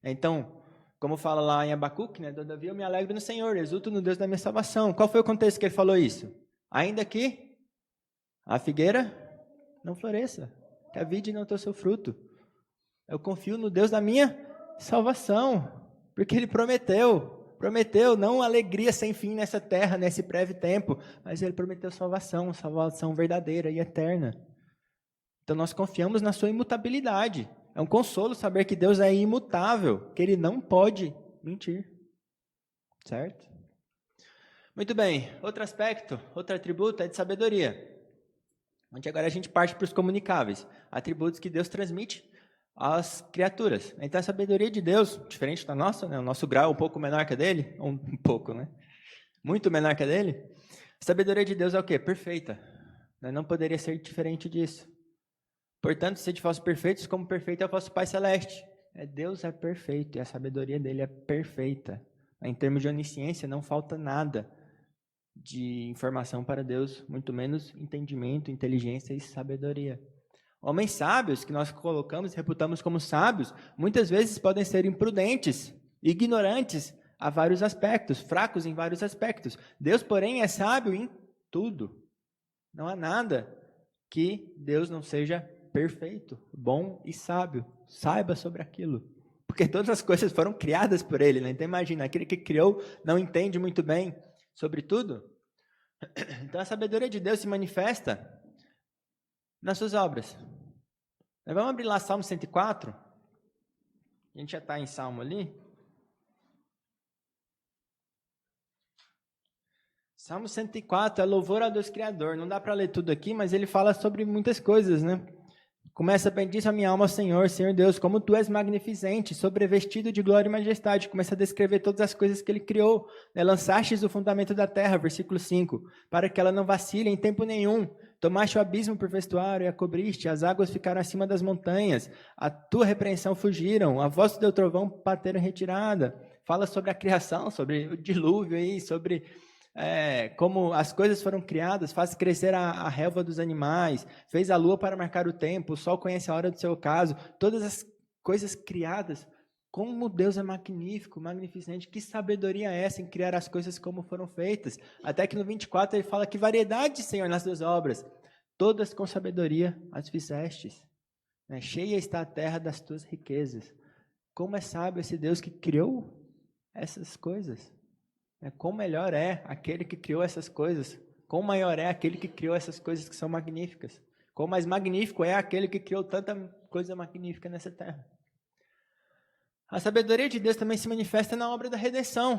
Então, como fala lá em Abacuque, né? Todavia eu me alegro no Senhor, exulto no Deus da minha salvação. Qual foi o contexto que Ele falou isso? Ainda que a figueira não floresça, que a vide não dê seu fruto, eu confio no Deus da minha salvação, porque Ele prometeu não alegria sem fim nessa terra, nesse breve tempo, mas Ele prometeu salvação verdadeira e eterna. Então nós confiamos na sua imutabilidade. É um consolo saber que Deus é imutável, que Ele não pode mentir. Certo? Muito bem, outro aspecto, outro atributo é de sabedoria. Onde agora a gente parte para os comunicáveis, atributos que Deus transmite às criaturas. Então a sabedoria de Deus, diferente da nossa, né? O nosso grau é um pouco menor que a dele, um pouco, né? Muito menor que a dele. A sabedoria de Deus é o quê? Perfeita. Não poderia ser diferente disso. Portanto, sede vós perfeitos, como perfeito é o vosso Pai Celeste. Deus é perfeito e a sabedoria dele é perfeita. Em termos de onisciência, não falta nada de informação para Deus, muito menos entendimento, inteligência e sabedoria. Homens sábios, que nós colocamos e reputamos como sábios, muitas vezes podem ser imprudentes, ignorantes a vários aspectos, fracos em vários aspectos. Deus, porém, é sábio em tudo. Não há nada que Deus não seja perfeito, bom e sábio. Saiba sobre aquilo. Porque todas as coisas foram criadas por Ele, né? Então imagina, aquele que criou não entende muito bem sobre tudo. Então a sabedoria de Deus se manifesta nas suas obras. Vamos abrir lá Salmo 104. A gente já está em Salmo ali. Salmo 104 é louvor ao Deus Criador. Não dá para ler tudo aqui, mas ele fala sobre muitas coisas, né? Começa, bendice a minha alma, Senhor Deus, como Tu és magnificente, sobrevestido de glória e majestade. Começa a descrever todas as coisas que Ele criou. Né? Lançastes o fundamento da terra, versículo 5, para que ela não vacile em tempo nenhum. Tomaste o abismo por vestuário e a cobriste, as águas ficaram acima das montanhas, a Tua repreensão fugiram, a voz do Teu trovão bateram retirada. Fala sobre a criação, sobre o dilúvio aí, sobre como as coisas foram criadas, faz crescer a relva dos animais, fez a lua para marcar o tempo, o sol conhece a hora do seu ocaso, todas as coisas criadas. Como Deus é magnífico, magnificente, que sabedoria é essa em criar as coisas como foram feitas? Até que no 24 ele fala que variedade, Senhor, nas tuas obras, todas com sabedoria as fizestes. Cheia está a terra das tuas riquezas. Como é sábio esse Deus que criou essas coisas? Quão melhor é aquele que criou essas coisas? Quão maior é aquele que criou essas coisas que são magníficas? Quão mais magnífico é aquele que criou tanta coisa magnífica nessa terra? A sabedoria de Deus também se manifesta na obra da redenção,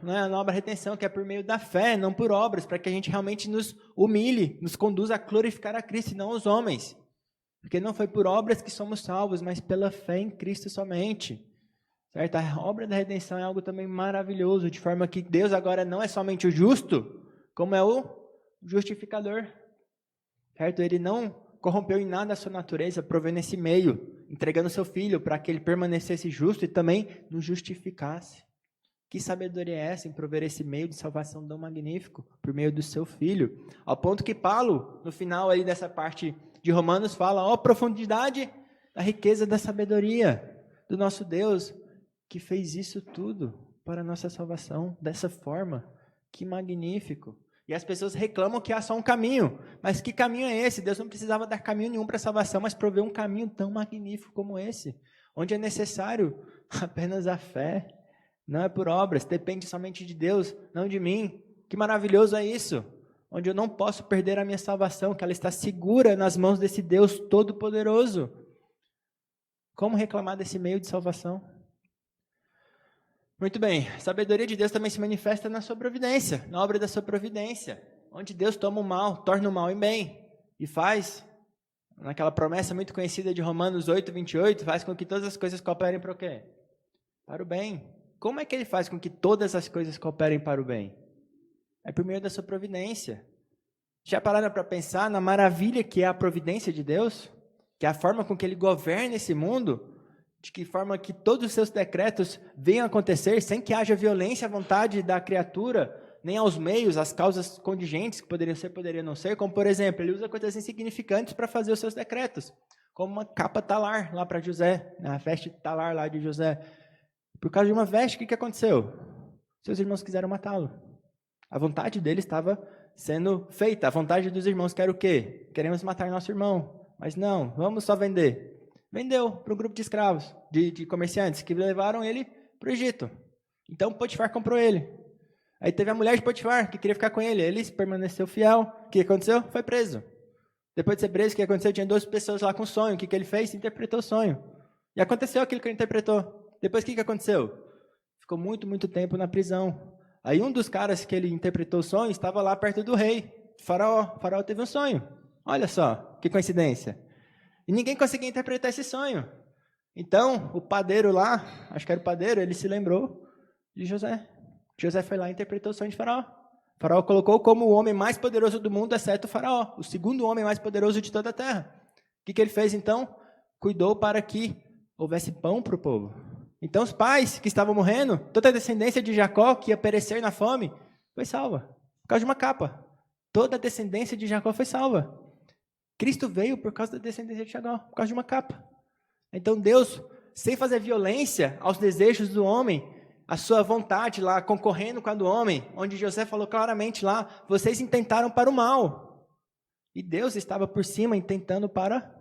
né? Na obra da redenção, que é por meio da fé, não por obras, para que a gente realmente nos humilhe, nos conduza a glorificar a Cristo e não os homens. Porque não foi por obras que somos salvos, mas pela fé em Cristo somente. certo? A obra da redenção é algo também maravilhoso, de forma que Deus agora não é somente o justo, como é o justificador, certo? Ele não corrompeu em nada a sua natureza, provendo esse meio, entregando seu filho para que ele permanecesse justo e também nos justificasse. Que sabedoria é essa em prover esse meio de salvação tão magnífico por meio do seu filho? Ao ponto que Paulo, no final aí dessa parte de Romanos, fala, ó profundidade da riqueza da sabedoria do nosso Deus, que fez isso tudo para a nossa salvação, dessa forma. Que magnífico. E as pessoas reclamam que há só um caminho. Mas que caminho é esse? Deus não precisava dar caminho nenhum para a salvação, mas proveu um caminho tão magnífico como esse, onde é necessário apenas a fé. Não é por obras, depende somente de Deus, não de mim. Que maravilhoso é isso, onde eu não posso perder a minha salvação, que ela está segura nas mãos desse Deus Todo-Poderoso. Como reclamar desse meio de salvação? Muito bem, a sabedoria de Deus também se manifesta na sua providência, na obra da sua providência, onde Deus toma o mal, torna o mal em bem, e faz, naquela promessa muito conhecida de Romanos 8, 28, faz com que todas as coisas cooperem para o quê? Para o bem. Como é que ele faz com que todas as coisas cooperem para o bem? É por meio da sua providência. Já pararam para pensar na maravilha que é a providência de Deus? Que é a forma com que ele governa esse mundo, de que forma que todos os seus decretos venham a acontecer sem que haja violência à vontade da criatura, nem aos meios, às causas contingentes que poderiam ser, poderiam não ser, como por exemplo, ele usa coisas insignificantes para fazer os seus decretos, como uma capa talar lá para José, a veste talar lá de José. Por causa de uma veste, o que aconteceu? Seus irmãos quiseram matá-lo. A vontade dele estava sendo feita. A vontade dos irmãos que era o quê? Queremos matar nosso irmão. Mas não, vamos só vender. Vendeu para um grupo de escravos, de comerciantes, que levaram ele para o Egito. Então Potifar comprou ele. Aí teve a mulher de Potifar, que queria ficar com ele. Ele permaneceu fiel. O que aconteceu? Foi preso. Depois de ser preso, o que aconteceu? Tinha 12 pessoas lá com sonho. O que ele fez? Interpretou o sonho. E aconteceu aquilo que ele interpretou. Depois, o que aconteceu? Ficou muito tempo na prisão. Aí um dos caras que ele interpretou o sonho estava lá perto do rei, Faraó. O Faraó teve um sonho. Olha só, que coincidência. E ninguém conseguia interpretar esse sonho. Então, o padeiro lá, acho que era o padeiro, ele se lembrou de José. José foi lá e interpretou o sonho de Faraó. Faraó colocou como o homem mais poderoso do mundo, exceto o Faraó, o segundo homem mais poderoso de toda a terra. O que ele fez, então? Cuidou para que houvesse pão para o povo. Então os pais que estavam morrendo, toda a descendência de Jacó que ia perecer na fome, foi salva. Por causa de uma capa. Toda a descendência de Jacó foi salva. Cristo veio por causa da descendência de Jacó, por causa de uma capa. Então Deus, sem fazer violência aos desejos do homem, a sua vontade lá, concorrendo com a do homem, onde José falou claramente lá, vocês intentaram para o mal. E Deus estava por cima intentando para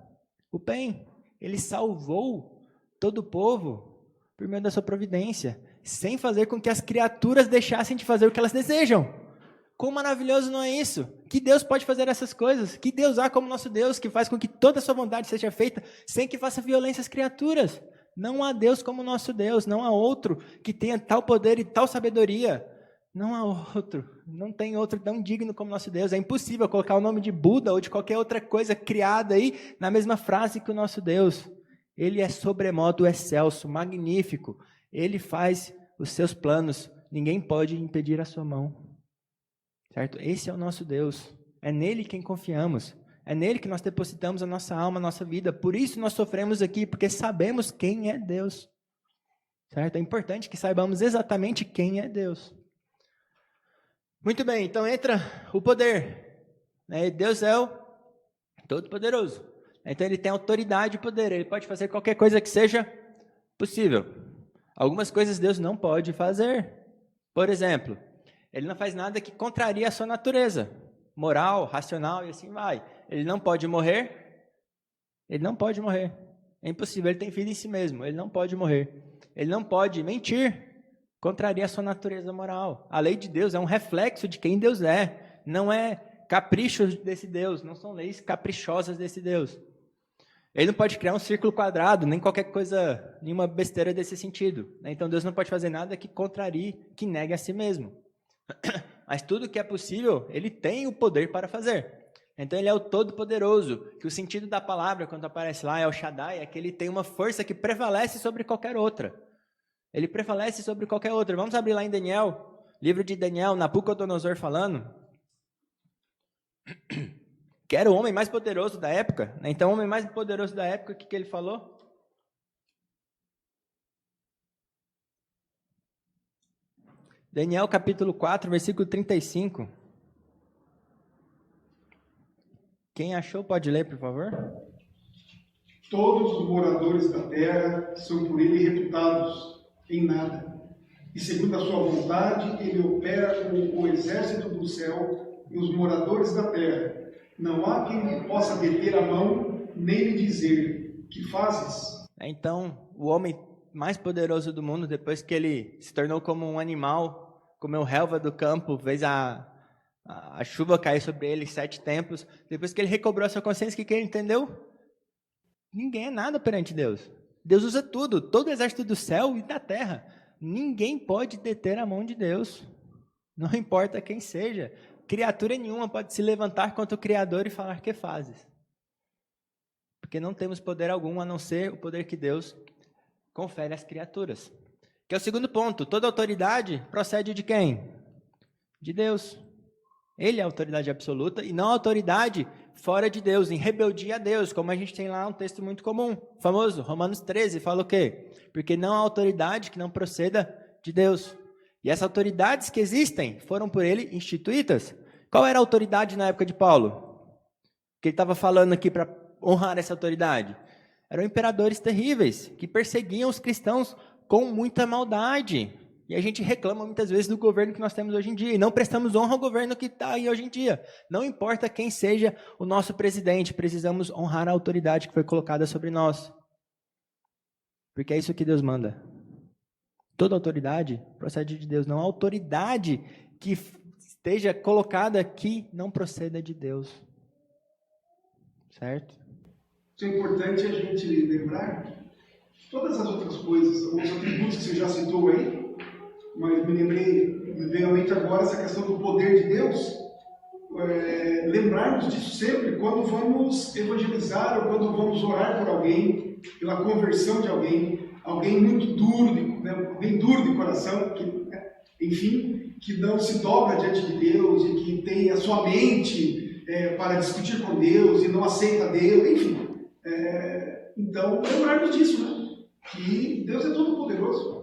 o bem. Ele salvou todo o povo por meio da sua providência, sem fazer com que as criaturas deixassem de fazer o que elas desejam. Quão maravilhoso não é isso? Que Deus pode fazer essas coisas? Que Deus há como nosso Deus, que faz com que toda a sua vontade seja feita, sem que faça violência às criaturas? Não há Deus como nosso Deus, não há outro que tenha tal poder e tal sabedoria. Não há outro, não tem outro tão digno como nosso Deus. É impossível colocar o nome de Buda ou de qualquer outra coisa criada aí na mesma frase que o nosso Deus. Ele é sobremodo excelso, magnífico. Ele faz os seus planos. Ninguém pode impedir a sua mão. Certo? Esse é o nosso Deus. É nele quem confiamos. É nele que nós depositamos a nossa alma, a nossa vida. Por isso nós sofremos aqui, porque sabemos quem é Deus. Certo? É importante que saibamos exatamente quem é Deus. Muito bem, então entra o poder. Deus é o Todo-Poderoso. Então ele tem autoridade e poder, ele pode fazer qualquer coisa que seja possível. Algumas coisas Deus não pode fazer. Por exemplo, ele não faz nada que contraria a sua natureza, moral, racional e assim vai. Ele não pode morrer. Ele não pode morrer. É impossível, ele tem vida em si mesmo, ele não pode morrer. Ele não pode mentir, contraria a sua natureza moral. A lei de Deus é um reflexo de quem Deus é, não é caprichos desse Deus, não são leis caprichosas desse Deus. Ele não pode criar um círculo quadrado, nem qualquer coisa, nenhuma besteira desse sentido. Então Deus não pode fazer nada que contrarie, que negue a si mesmo. Mas tudo que é possível, ele tem o poder para fazer. Então ele é o Todo-Poderoso, que o sentido da palavra, quando aparece lá, é o Shaddai, é que ele tem uma força que prevalece sobre qualquer outra. Ele prevalece sobre qualquer outro. Vamos abrir lá em Daniel, livro de Daniel, Nabucodonosor falando, que era o homem mais poderoso da época. Então, o homem mais poderoso da época, o que ele falou? Daniel capítulo 4, versículo 35. Quem achou pode ler, por favor? Todos os moradores da terra são por ele reputados em nada. E segundo a sua vontade, ele opera com o exército do céu e os moradores da terra. Não há quem possa deter a mão, nem lhe dizer, que fazes? Então, o homem mais poderoso do mundo, depois que ele se tornou como um animal, comeu relva do campo, fez a chuva cair sobre ele 7 tempos, depois que ele recobrou a sua consciência, o que ele entendeu? Ninguém é nada perante Deus. Deus usa tudo, todo o exército do céu e da terra. Ninguém pode deter a mão de Deus. Não importa quem seja. Criatura nenhuma pode se levantar contra o Criador e falar que fazes. Porque não temos poder algum a não ser o poder que Deus confere às criaturas. Que é o segundo ponto. Toda autoridade procede de quem? De Deus. Ele é a autoridade absoluta e não a autoridade fora de Deus, em rebeldia a Deus, como a gente tem lá um texto muito comum, famoso, Romanos 13, fala o quê? Porque não há autoridade que não proceda de Deus. E essas autoridades que existem foram por ele instituídas. Qual era a autoridade na época de Paulo? Que ele estava falando aqui para honrar essa autoridade? Eram imperadores terríveis, que perseguiam os cristãos com muita maldade. E a gente reclama muitas vezes do governo que nós temos hoje em dia. E não prestamos honra ao governo que está aí hoje em dia. Não importa quem seja o nosso presidente, precisamos honrar a autoridade que foi colocada sobre nós. Porque é isso que Deus manda. Toda autoridade procede de Deus. Não há autoridade que esteja colocada aqui não proceda de Deus. Certo? Isso é importante a gente lembrar que todas as outras coisas, os atributos que você já citou aí, mas me veio à mente agora essa questão do poder de Deus, lembrarmos disso sempre quando vamos evangelizar ou quando vamos orar por alguém, pela conversão de alguém muito duro, bem duro de coração, que, enfim, que não se dobra diante de Deus e que tem a sua mente para discutir com Deus e não aceita Deus, enfim. Então, lembrarmos disso, né? Que Deus é todo poderoso.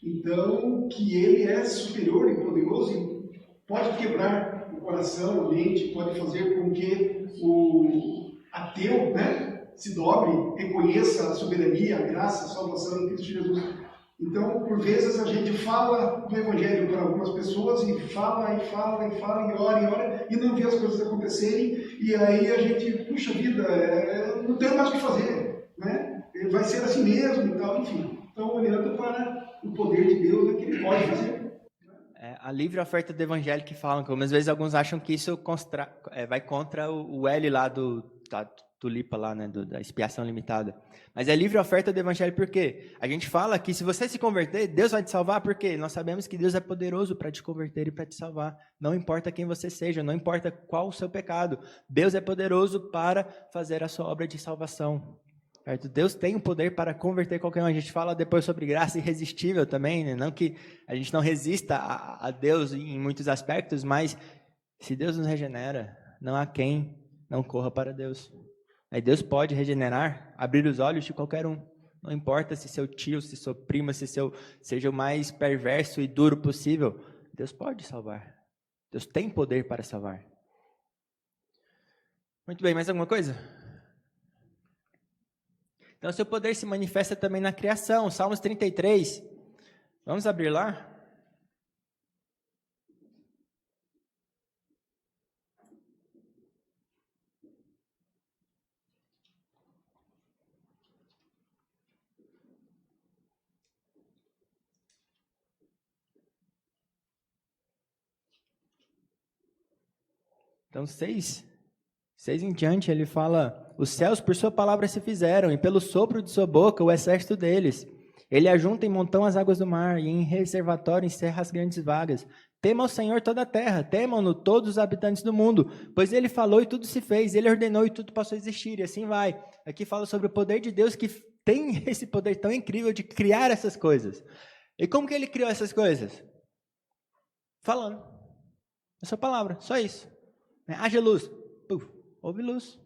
Então, que Ele é superior e poderoso e pode quebrar o coração, a mente, pode fazer com que o ateu, né, se dobre, reconheça a soberania, a graça, a salvação em Cristo Jesus. Então, por vezes, a gente fala do Evangelho para algumas pessoas e fala, e ora, e não vê as coisas acontecerem, e aí a gente, puxa vida, não tem mais o que fazer, né? Vai ser assim mesmo e tal, enfim. Então, olhando para o poder de Deus, é que Ele pode fazer. A livre oferta do Evangelho que falam, como às vezes alguns acham que isso vai contra o L lá da tulipa lá, né, da expiação limitada. Mas é livre oferta do Evangelho por quê? A gente fala que se você se converter, Deus vai te salvar, por quê? Nós sabemos que Deus é poderoso para te converter e para te salvar. Não importa quem você seja, não importa qual o seu pecado. Deus é poderoso para fazer a sua obra de salvação. Certo? Deus tem o poder para converter qualquer um. A gente fala depois sobre graça irresistível também, né? Não que a gente não resista a Deus em muitos aspectos, mas se Deus nos regenera, não há quem não corra para Deus. Aí Deus pode regenerar, abrir os olhos de qualquer um. Não importa se seu tio, se sua prima, se seja o mais perverso e duro possível. Deus pode salvar. Deus tem poder para salvar. Muito bem, mais alguma coisa? Então, seu poder se manifesta também na criação. Salmos 33. Vamos abrir lá? Então, 6 em diante, ele fala: os céus por sua palavra se fizeram, e pelo sopro de sua boca o exército deles. Ele ajunta em montão as águas do mar, e em reservatório encerra as grandes vagas. Tema o Senhor toda a terra, temam-no todos os habitantes do mundo, pois ele falou e tudo se fez, ele ordenou e tudo passou a existir, e assim vai. Aqui fala sobre o poder de Deus, que tem esse poder tão incrível de criar essas coisas. E como que ele criou essas coisas? Falando. A sua palavra, só isso. Haja luz. Puf, houve luz.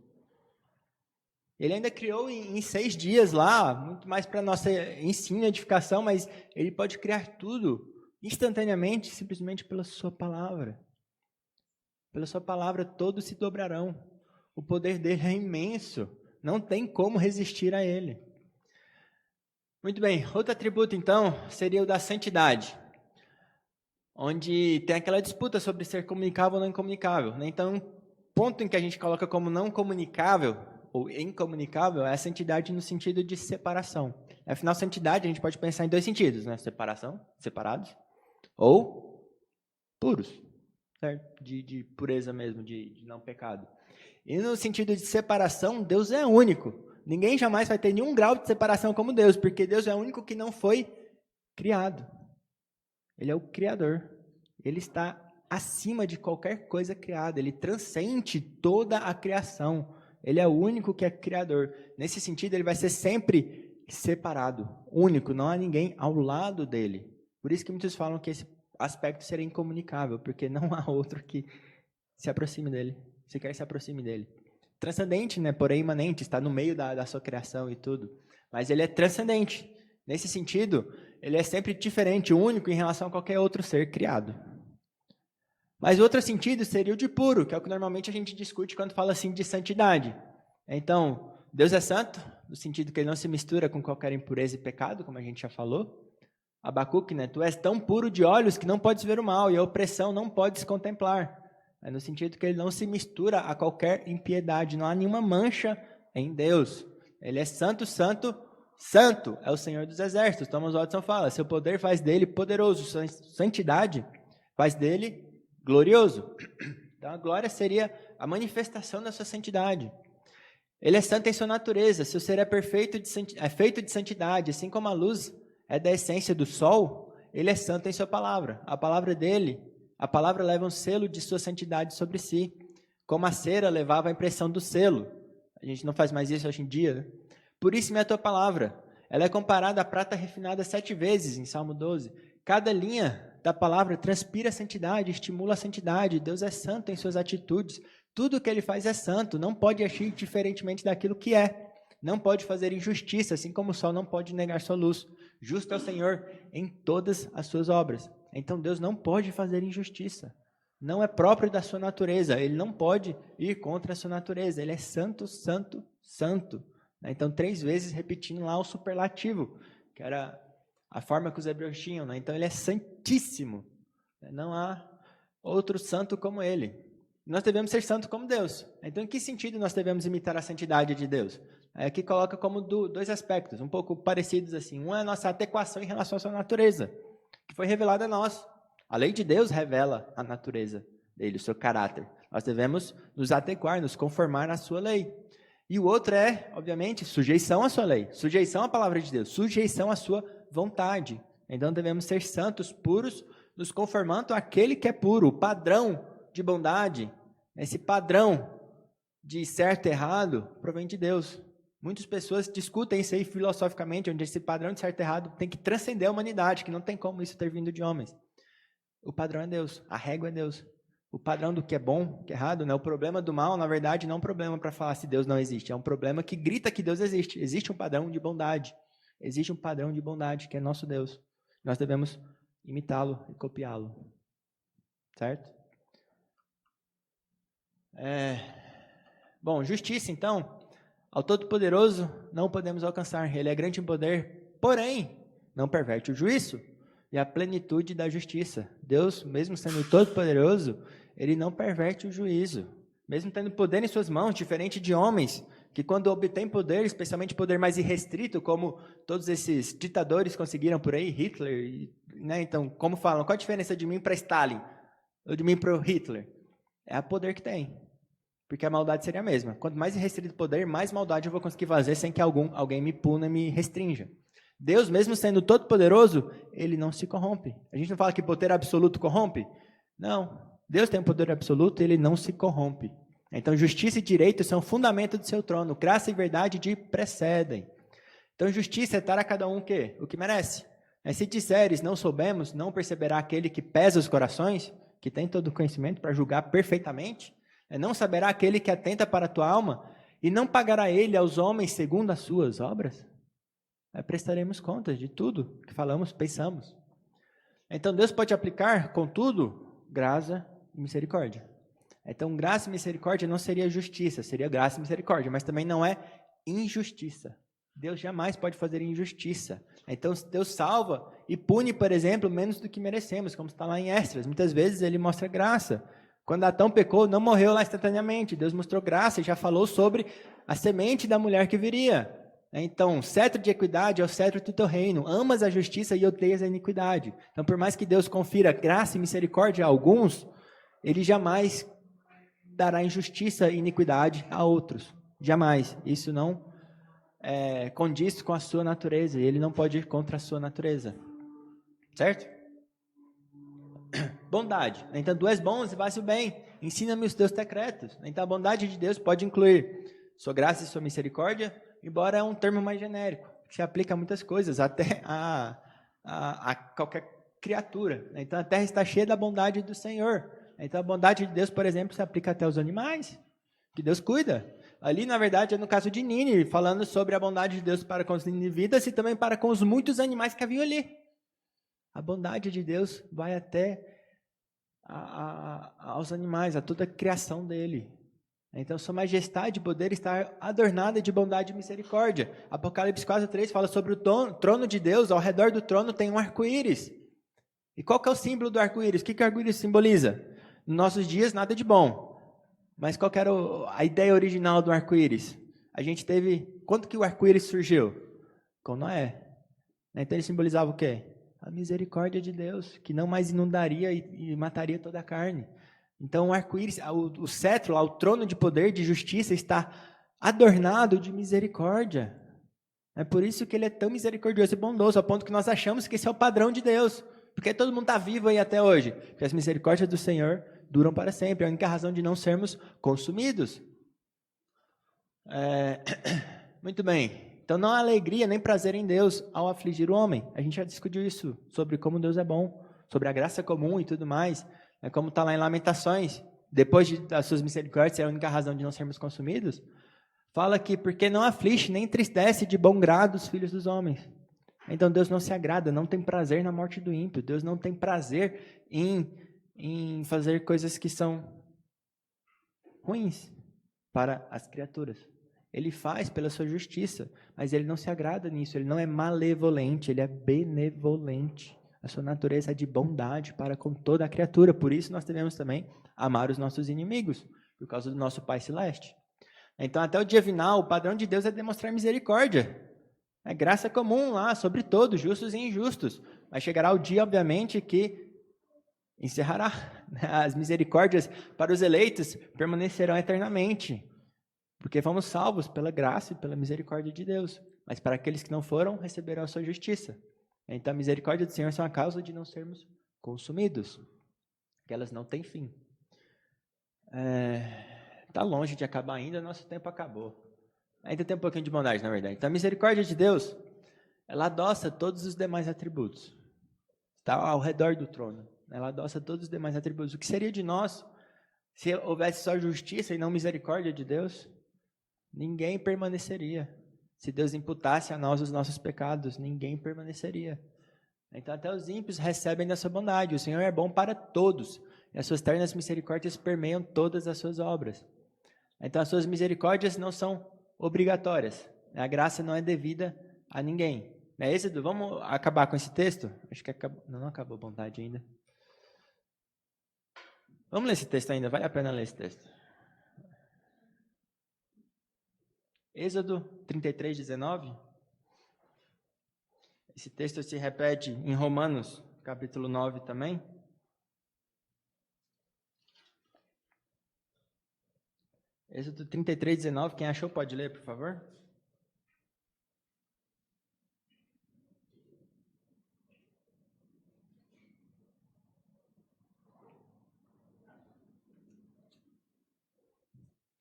Ele ainda criou em 6 dias lá, muito mais para nossa ensino e edificação, mas ele pode criar tudo instantaneamente, simplesmente pela sua palavra. Pela sua palavra todos se dobrarão. O poder dele é imenso. Não tem como resistir a ele. Muito bem, outro atributo então seria o da santidade, onde tem aquela disputa sobre ser comunicável ou não incomunicável. Então, um ponto em que a gente coloca como não comunicável ou incomunicável é a santidade no sentido de separação. Afinal, santidade a gente pode pensar em 2 sentidos, né? Separação, separados, ou puros, certo? De pureza mesmo, de não pecado. E no sentido de separação, Deus é único. Ninguém jamais vai ter nenhum grau de separação como Deus, porque Deus é o único que não foi criado. Ele é o Criador. Ele está acima de qualquer coisa criada. Ele transcende toda a criação. Ele é o único que é Criador. Nesse sentido, ele vai ser sempre separado, único. Não há ninguém ao lado dele. Por isso que muitos falam que esse aspecto seria incomunicável, porque não há outro que se aproxime dele, sequer se aproxime dele. Transcendente, né? Porém imanente, está no meio da sua criação e tudo. Mas ele é transcendente. Nesse sentido, ele é sempre diferente, único em relação a qualquer outro ser criado. Mas outro sentido seria o de puro, que é o que normalmente a gente discute quando fala assim de santidade. Então, Deus é santo, no sentido que ele não se mistura com qualquer impureza e pecado, como a gente já falou. Abacuque, né? Tu és tão puro de olhos que não podes ver o mal, e a opressão não podes contemplar. É no sentido que ele não se mistura a qualquer impiedade, não há nenhuma mancha em Deus. Ele é santo, santo, santo, é o Senhor dos exércitos. Thomas Watson fala, seu poder faz dele poderoso, sua santidade faz dele glorioso. Então a glória seria a manifestação da sua santidade. Ele é santo em sua natureza, seu ser é feito de santidade, assim como a luz é da essência do sol, ele é santo em sua palavra. A palavra dele, a palavra leva um selo de sua santidade sobre si, como a cera levava a impressão do selo. A gente não faz mais isso hoje em dia, né? Por isso é a tua palavra. Ela é comparada à prata refinada 7 vezes, em Salmo 12. Cada linha da palavra transpira a santidade, estimula a santidade. Deus é santo em suas atitudes. Tudo que ele faz é santo, não pode agir diferentemente daquilo que é. Não pode fazer injustiça, assim como o sol não pode negar sua luz. Justo é o Senhor em todas as suas obras. Então Deus não pode fazer injustiça. Não é próprio da sua natureza. Ele não pode ir contra a sua natureza. Ele é santo, santo, santo. Então 3 vezes repetindo lá o superlativo, que era a forma que os hebreus tinham. Né? Então ele é santíssimo. Não há outro santo como ele. Nós devemos ser santos como Deus. Então em que sentido nós devemos imitar a santidade de Deus? Aqui coloca como 2 aspectos, um pouco parecidos assim. Um é a nossa adequação em relação à sua natureza, que foi revelada a nós. A lei de Deus revela a natureza dele, o seu caráter. Nós devemos nos adequar, nos conformar à sua lei. E o outro é, obviamente, sujeição à sua lei, sujeição à palavra de Deus, sujeição à sua vontade. Então devemos ser santos, puros, nos conformando àquele que é puro, o padrão de bondade, esse padrão de certo e errado, provém de Deus. Muitas pessoas discutem isso aí filosoficamente, onde esse padrão de certo e errado tem que transcender a humanidade, que não tem como isso ter vindo de homens. O padrão é Deus, a régua é Deus. O padrão do que é bom, que é errado, né? O problema do mal, na verdade, não é um problema para falar se Deus não existe. É um problema que grita que Deus existe. Existe um padrão de bondade. Existe um padrão de bondade, que é nosso Deus. Nós devemos imitá-lo e copiá-lo. Certo? Bom, justiça, então. Ao Todo-Poderoso não podemos alcançar. Ele é grande em poder, porém, não perverte o juízo e a plenitude da justiça. Deus, mesmo sendo todo-poderoso, ele não perverte o juízo. Mesmo tendo poder em suas mãos, diferente de homens, que quando obtêm poder, especialmente poder mais irrestrito, como todos esses ditadores conseguiram por aí, Hitler, né? Então, como falam, qual a diferença de mim para Stalin? Ou de mim para o Hitler? É o poder que tem. Porque a maldade seria a mesma. Quanto mais irrestrito o poder, mais maldade eu vou conseguir fazer sem que alguém me puna e me restrinja. Deus, mesmo sendo todo-poderoso, ele não se corrompe. A gente não fala que poder absoluto corrompe? Não. Deus tem um poder absoluto e ele não se corrompe. Então, justiça e direito são o fundamento do seu trono. Graça e verdade te precedem. Então, justiça é dar a cada um o quê? O que merece. Se disseres, não soubemos, não perceberá aquele que pesa os corações, que tem todo o conhecimento para julgar perfeitamente? Não saberá aquele que atenta para a tua alma, e não pagará ele aos homens segundo as suas obras? Prestaremos contas de tudo que falamos, pensamos. Então Deus pode aplicar, contudo, graça e misericórdia. Então graça e misericórdia não seria justiça, seria graça e misericórdia, mas também não é injustiça. Deus jamais pode fazer injustiça. Então Deus salva e pune, por exemplo, menos do que merecemos, como está lá em Esdras. Muitas vezes ele mostra graça. Quando Adão pecou, não morreu lá instantaneamente. Deus mostrou graça e já falou sobre a semente da mulher que viria. Então, cetro de equidade é o cetro do teu reino. Amas a justiça e odeias a iniquidade. Então, por mais que Deus confira graça e misericórdia a alguns, ele jamais dará injustiça e iniquidade a outros. Jamais. Isso não condiz com a sua natureza. E ele não pode ir contra a sua natureza. Certo? Bondade. Então, tu és bom e faz o bem. Ensina-me os teus decretos. Então, a bondade de Deus pode incluir sua graça e sua misericórdia, embora é um termo mais genérico, que se aplica a muitas coisas, até a qualquer criatura. Então, a terra está cheia da bondade do Senhor. Então, a bondade de Deus, por exemplo, se aplica até aos animais, que Deus cuida. Ali, na verdade, é no caso de Nínive, falando sobre a bondade de Deus para com os ninivitas e também para com os muitos animais que haviam ali. A bondade de Deus vai até aos animais, a toda a criação dele. Então, sua majestade e poder está adornada de bondade e misericórdia. Apocalipse 4:3 fala sobre o trono de Deus. Ao redor do trono tem um arco-íris. E qual que é o símbolo do arco-íris? O que o arco-íris simboliza? Nos nossos dias, nada de bom. Mas qual que era a ideia original do arco-íris? A gente teve... Quando que o arco-íris surgiu? Com Noé. Então, ele simbolizava o quê? A misericórdia de Deus, que não mais inundaria e mataria toda a carne. Então, o arco-íris, o cetro, o trono de poder, de justiça, está adornado de misericórdia. É por isso que ele é tão misericordioso e bondoso, ao ponto que nós achamos que esse é o padrão de Deus. Porque todo mundo está vivo aí até hoje. Porque as misericórdias do Senhor duram para sempre. É a única razão de não sermos consumidos. Muito bem. Então, não há alegria nem prazer em Deus ao afligir o homem. A gente já discutiu isso, sobre como Deus é bom, sobre a graça comum e tudo mais. Como está lá em Lamentações, depois das suas misericórdias, é a única razão de não sermos consumidos. Fala que porque não aflige nem entristece de bom grado os filhos dos homens. Então Deus não se agrada, não tem prazer na morte do ímpio. Deus não tem prazer em fazer coisas que são ruins para as criaturas. Ele faz pela sua justiça, mas ele não se agrada nisso. Ele não é malevolente, ele é benevolente. A sua natureza é de bondade para com toda a criatura. Por isso nós devemos também amar os nossos inimigos, por causa do nosso Pai Celeste. Então, até o dia final, o padrão de Deus é demonstrar misericórdia. É graça comum lá, sobre todos, justos e injustos. Mas chegará o dia, obviamente, que encerrará. As misericórdias para os eleitos permanecerão eternamente, porque fomos salvos pela graça e pela misericórdia de Deus. Mas para aqueles que não foram, receberão a sua justiça. Então, a misericórdia do Senhor é uma causa de não sermos consumidos, que elas não têm fim. Está longe de acabar ainda, nosso tempo acabou. Ainda tem um pouquinho de bondade, na verdade. Então, a misericórdia de Deus, ela adoça todos os demais atributos. Está ao redor do trono. Ela adoça todos os demais atributos. O que seria de nós se houvesse só justiça e não misericórdia de Deus? Ninguém permaneceria. Se Deus imputasse a nós os nossos pecados, ninguém permaneceria. Então, até os ímpios recebem dessa bondade. O Senhor é bom para todos. E as suas ternas misericórdias permeiam todas as suas obras. Então, as suas misericórdias não são obrigatórias. A graça não é devida a ninguém. Êxodo, vamos acabar com esse texto? Acho que acabou. Não acabou a bondade ainda. Vamos ler esse texto ainda. Vale a pena ler esse texto. Êxodo 33:19. Esse texto se repete em Romanos, capítulo 9 também. Êxodo 33:19. Quem achou pode ler, por favor.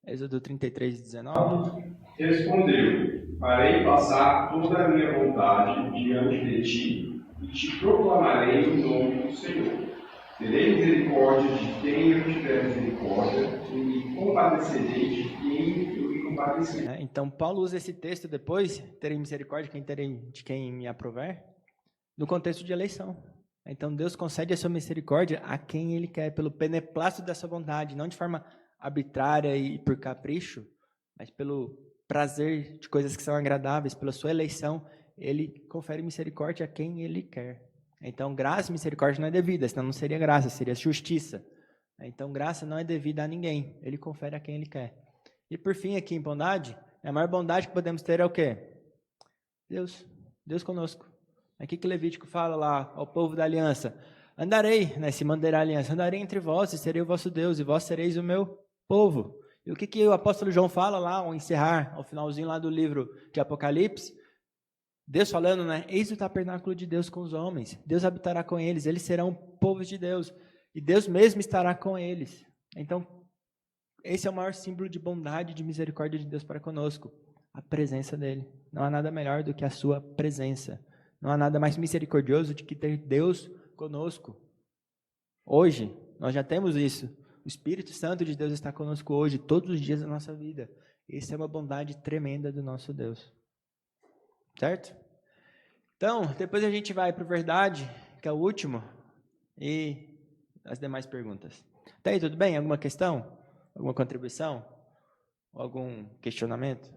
Êxodo 33:19. Respondeu: farei passar toda a minha vontade diante de ti, e te proclamarei o nome do Senhor. Terei misericórdia de quem eu tiver misericórdia, e me compadecerei de quem eu me compadecerei. Então, Paulo usa esse texto depois, terei misericórdia de quem me aprover, no contexto de eleição. Então, Deus concede a sua misericórdia a quem Ele quer, pelo beneplácito da sua vontade, não de forma arbitrária e por capricho, mas pelo prazer de coisas que são agradáveis, pela sua eleição, Ele confere misericórdia a quem Ele quer. Então, graça e misericórdia não é devida, senão não seria graça, seria justiça. Então, graça não é devida a ninguém, Ele confere a quem Ele quer. E por fim, aqui em bondade, a maior bondade que podemos ter é o quê? Deus conosco. Aqui que Levítico fala lá ao povo da aliança: andarei, se manterá a aliança, andarei entre vós e serei o vosso Deus, e vós sereis o meu povo. E o que o apóstolo João fala lá, ao encerrar, ao finalzinho lá do livro de Apocalipse? Deus falando, eis o tabernáculo de Deus com os homens, Deus habitará com eles, eles serão povos de Deus, e Deus mesmo estará com eles. Então, esse é o maior símbolo de bondade e de misericórdia de Deus para conosco, a presença dele. Não há nada melhor do que a sua presença. Não há nada mais misericordioso do que ter Deus conosco. Hoje, nós já temos isso. O Espírito Santo de Deus está conosco hoje, todos os dias da nossa vida. Essa é uma bondade tremenda do nosso Deus. Certo? Então, depois a gente vai para o verdade, que é o último, e as demais perguntas. Tá aí, tudo bem? Alguma questão? Alguma contribuição? Algum questionamento?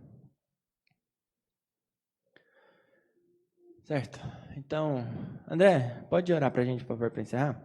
Certo. Então, André, pode orar para a gente, por favor, para encerrar?